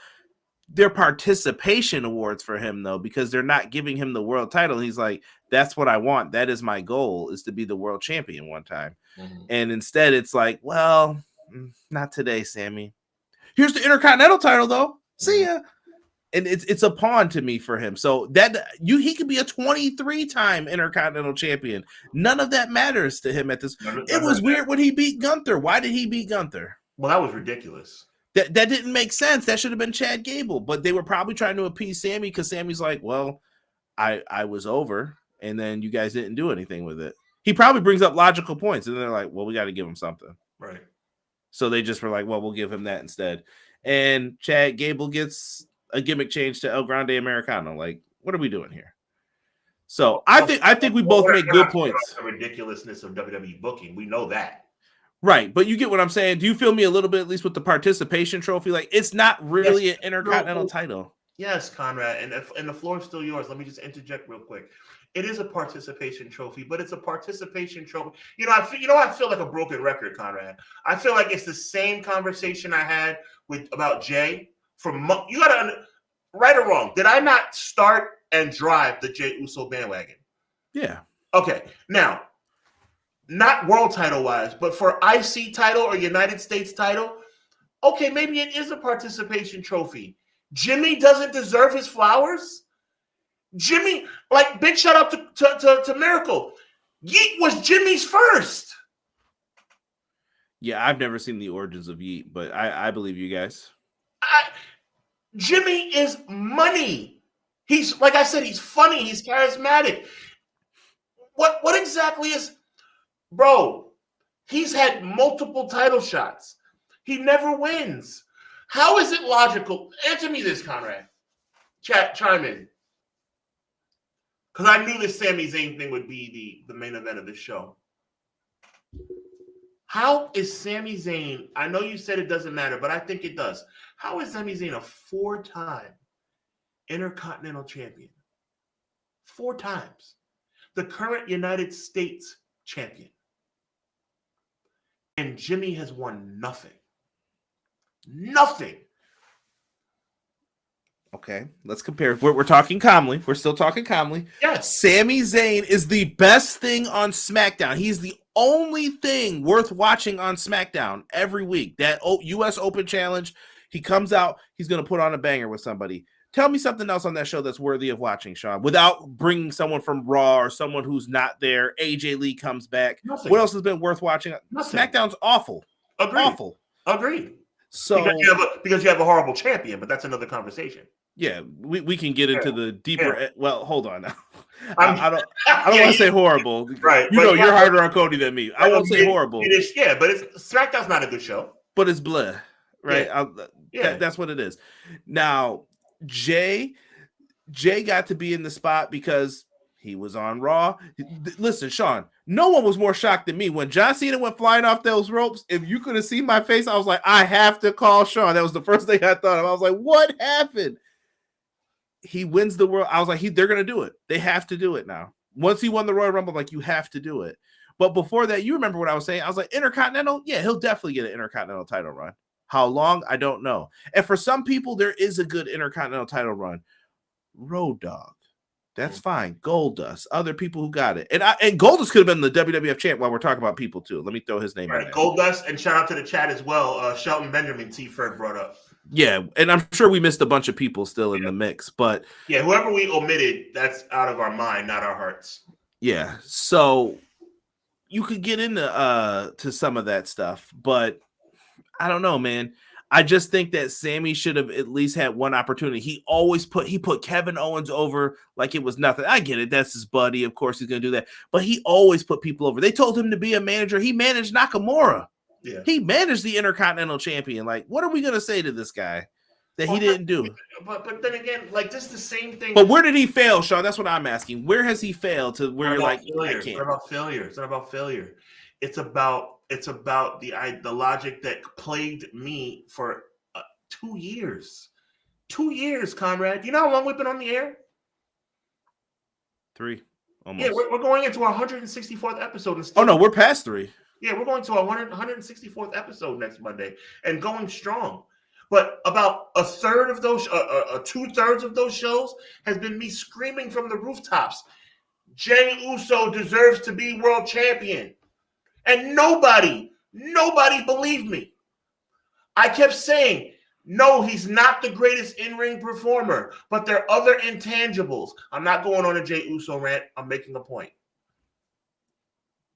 they're participation awards for him, though, because they're not giving him the world title. He's like, That's what I want. That is my goal, is to be the world champion one time. Mm-hmm. And instead it's like, well, not today, Sammy. Here's the Intercontinental title though. See ya. And it's a pawn to me for him. So that he could be a 23-time Intercontinental champion. None of that matters to him at this. It was weird when he beat Gunther. Why did he beat Gunther? Well, that was ridiculous. That didn't make sense. That should have been Chad Gable. But they were probably trying to appease Sammy because Sammy's like, well, I was over, and then you guys didn't do anything with it. He probably brings up logical points, and they're like, well, we got to give him something. Right. So they just were like, well, we'll give him that instead. And Chad Gable gets a gimmick change to El Grande Americano. Like, what are we doing here? So I think we both make good points. The ridiculousness of WWE booking, we know that. Right, but you get what I'm saying. Do you feel me a little bit, at least with the participation trophy? Like, it's not really an Intercontinental title. Yes, Conrad, and the floor is still yours. Let me just interject real quick. It is a participation trophy, but it's a participation trophy. I feel like a broken record, Conrad. I feel like it's the same conversation I had about Jay. You gotta, right or wrong, did I not start and drive the Jay Uso bandwagon? Yeah. Okay. Now, not world title wise, but for IC title or United States title, okay, maybe it is a participation trophy. Jimmy doesn't deserve his flowers. Jimmy, like, big shout out to Miracle. Yeet was Jimmy's first. Yeah, I've never seen the origins of Yeet, but I believe you guys. Jimmy is money. He's, like I said, he's funny. He's charismatic. What exactly is, bro? He's had multiple title shots. He never wins. How is it logical? Answer me this, Conrad. Chime in. Because I knew this Sami Zayn thing would be the main event of the show. How is Sami Zayn, I know you said it doesn't matter, but I think it does. How is Sami Zayn a 4-time Intercontinental champion? 4 times. The current United States champion. And Jimmy has won nothing. Nothing. Okay, let's compare. We're talking calmly. We're still talking calmly. Yes. Sami Zayn is the best thing on SmackDown. He's the only thing worth watching on SmackDown every week. That U.S. Open Challenge, he comes out, he's going to put on a banger with somebody. Tell me something else on that show that's worthy of watching, Sean, without bringing someone from Raw or someone who's not there. AJ Lee comes back. Nothing. What else has been worth watching? Nothing. SmackDown's awful. Agreed. Awful. Agreed. So because you have a horrible champion, but that's another conversation. Yeah, we can get into the deeper. Yeah. Well, hold on now. I don't want to say horrible. Right. You're harder on Cody than me. I won't say horrible. It is, yeah, but SmackDown's not a good show. But it's bleh, right? Yeah. That's what it is. Now, Jay got to be in the spot because he was on Raw. Listen, Sean, no one was more shocked than me when John Cena went flying off those ropes. If you could have seen my face, I was like, I have to call Sean. That was the first thing I thought of. I was like, what happened? He wins the world. I was like, they're going to do it. They have to do it now. Once he won the Royal Rumble, I'm like, you have to do it. But before that, you remember what I was saying? I was like, Intercontinental? Yeah, he'll definitely get an Intercontinental title run. How long? I don't know. And for some people, there is a good Intercontinental title run. Road Dogg. That's fine. Goldust. Other people who got it. And Goldust could have been the WWF champ while we're talking about people, too. Let me throw his name in there. Goldust, and shout out to the chat as well. Shelton Benjamin, T. Ferg brought up. Yeah, and I'm sure we missed a bunch of people still in the mix, but yeah, whoever we omitted, that's out of our mind, not our hearts. Yeah, so you could get into to some of that stuff, but I don't know, man. I just think that Sammy should have at least had one opportunity. He put Kevin Owens over like it was nothing. I get it, that's his buddy. Of course, he's gonna do that, but he always put people over. They told him to be a manager. He managed Nakamura. Yeah. He managed the Intercontinental champion. Like, what are we gonna say to this guy that he didn't do? But then again, like, this is the same thing. But where did he fail, Sean? That's what I'm asking. Where has he failed to where you're like, failure. It's not about failure. It's not about failure. It's about the logic that plagued me for 2 years. 2 years, Conrad. You know how long we've been on the air? 3, almost. Yeah, we're going into our 164th episode. Oh no, we're past 3. Yeah, we're going to our 164th episode next Monday and going strong. But about a third of those, 2/3 of those shows has been me screaming from the rooftops, Jey Uso deserves to be world champion. And nobody believed me. I kept saying, no, he's not the greatest in-ring performer, but there are other intangibles. I'm not going on a Jey Uso rant. I'm making a point.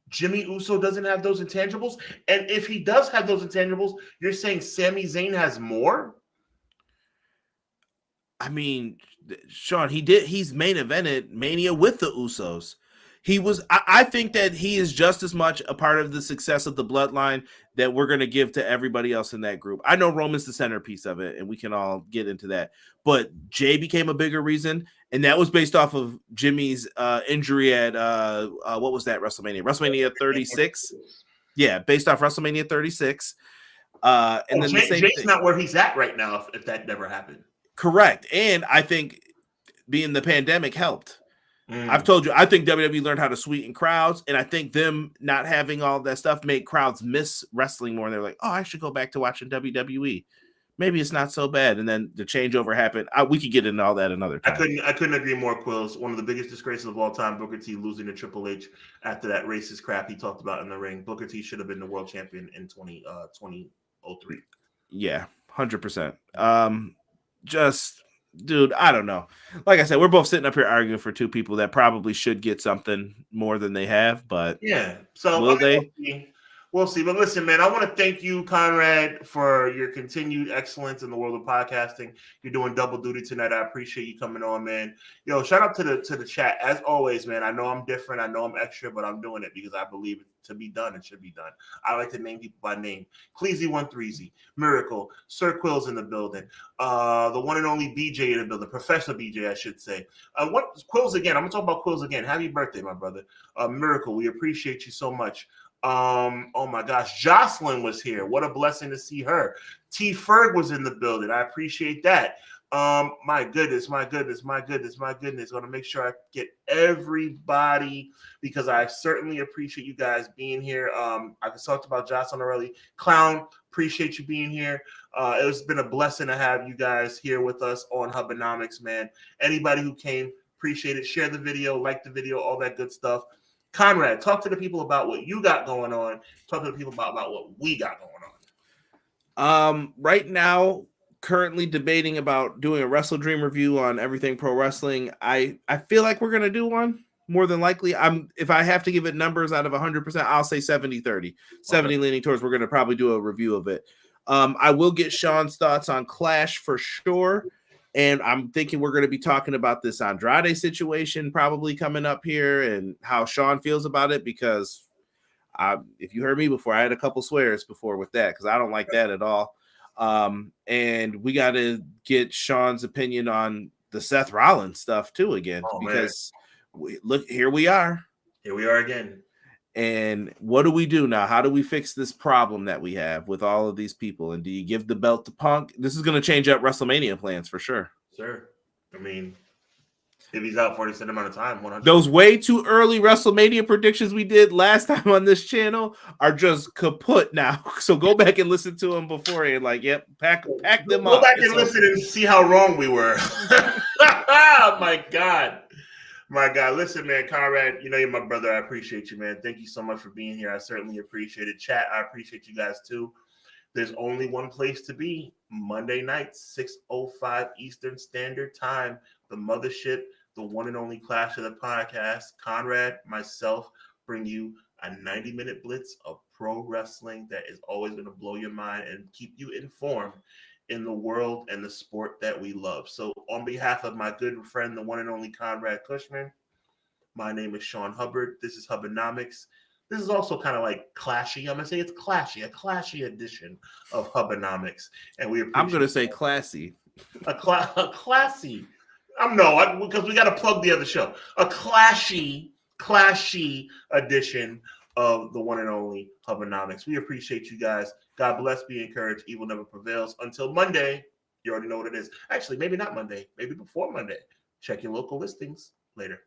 Jimmy Uso doesn't have those intangibles. And if he does have those intangibles, you're saying Sami Zayn has more? I mean, Sean, he's main evented Mania with the Usos. I think that he is just as much a part of the success of the bloodline that we're going to give to everybody else in that group. I know Roman's the centerpiece of it, and we can all get into that. But Jay became a bigger reason, and that was based off of Jimmy's injury at, what was that, WrestleMania? WrestleMania 36? Yeah, based off WrestleMania 36. And then Jay's not where he's at right now if that never happened. Correct. And I think being the pandemic helped. I've told you, I think WWE learned how to sweeten crowds, and I think them not having all that stuff made crowds miss wrestling more. And they're like, oh, I should go back to watching WWE. Maybe it's not so bad. And then the changeover happened. We could get into all that another time. I couldn't agree more, Quills. One of the biggest disgraces of all time, Booker T losing to Triple H after that racist crap he talked about in the ring. Booker T should have been the world champion in 2003. Yeah, 100%. Just... Dude, I don't know. Like I said, we're both sitting up here arguing for two people that probably should get something more than they have, but yeah. So will they? We'll see. But listen, man, I want to thank you, Conrad, for your continued excellence in the world of podcasting. You're doing double duty tonight. I appreciate you coming on, man. Yo, shout out to the chat. As always, man, I know I'm different. I know I'm extra, but I'm doing it because I believe it to be done. It should be done. I like to name people by name. Cleasy130, Miracle, Sir Quill's in the building. The one and only BJ in the building. Professor BJ, I should say. Quills again. I'm going to talk about Quills again. Happy birthday, my brother. Miracle, we appreciate you so much. Oh my gosh, Jocelyn was here. What a blessing to see her. T Ferg was in the building. I appreciate that. My goodness. Gonna make sure I get everybody because I certainly appreciate you guys being here. I just talked about Jocelyn already. Clown, appreciate you being here. It's been a blessing to have you guys here with us on HUBBanomics, man. Anybody who came, appreciate it. Share the video, like the video, all that good stuff. Conrad, talk to the people about what you got going on. Talk to the people about what we got going on. Right now, currently debating about doing a Wrestle Dream review on everything pro wrestling. I feel like we're gonna do one more than likely. If I have to give it numbers out of 100%, I'll say 70-30. 70 leaning towards we're gonna probably do a review of it. I will get Sean's thoughts on Clash for sure. And I'm thinking we're going to be talking about this Andrade situation probably coming up here and how Sean feels about it because if you heard me before, I had a couple swears before with that because I don't like that at all. And we got to get Sean's opinion on the Seth Rollins stuff too again because here we are. Here we are again. And what do we do now? How do we fix this problem that we have with all of these people? And do you give the belt to Punk? This is going to change up WrestleMania plans for sure. Sure. I mean, if he's out for a certain amount of time, 100%. Those way too early WrestleMania predictions we did last time on this channel are just kaput now. So go back and listen to them beforehand. Like, yep, pack them up. Go back and listen and see how wrong we were. Oh, my God. My God, listen, man, Conrad, you know you're my brother. I appreciate you, man. Thank you so much for being here. I certainly appreciate it. Chat, I appreciate you guys, too. There's only one place to be. Monday nights, 6:05 Eastern Standard Time. The mothership, the one and only Clash of the Podcast. Conrad, myself, bring you a 90-minute blitz of pro wrestling that is always going to blow your mind and keep you informed in the world and the sport that we love. So on behalf of my good friend, the one and only Conrad Cushman, my name is Sean Hubbard. This is HUBBanomics. This is also kind of like clashy. I'm going to say it's classy, a classy edition of HUBBanomics. And I'm going to say classy. A classy. Because we got to plug the other show. A classy edition of the one and only HUBBanomics. We appreciate you guys. God bless, be encouraged. Evil never prevails. Until Monday, you already know what it is. Actually, maybe not Monday. Maybe before Monday. Check your local listings. Later.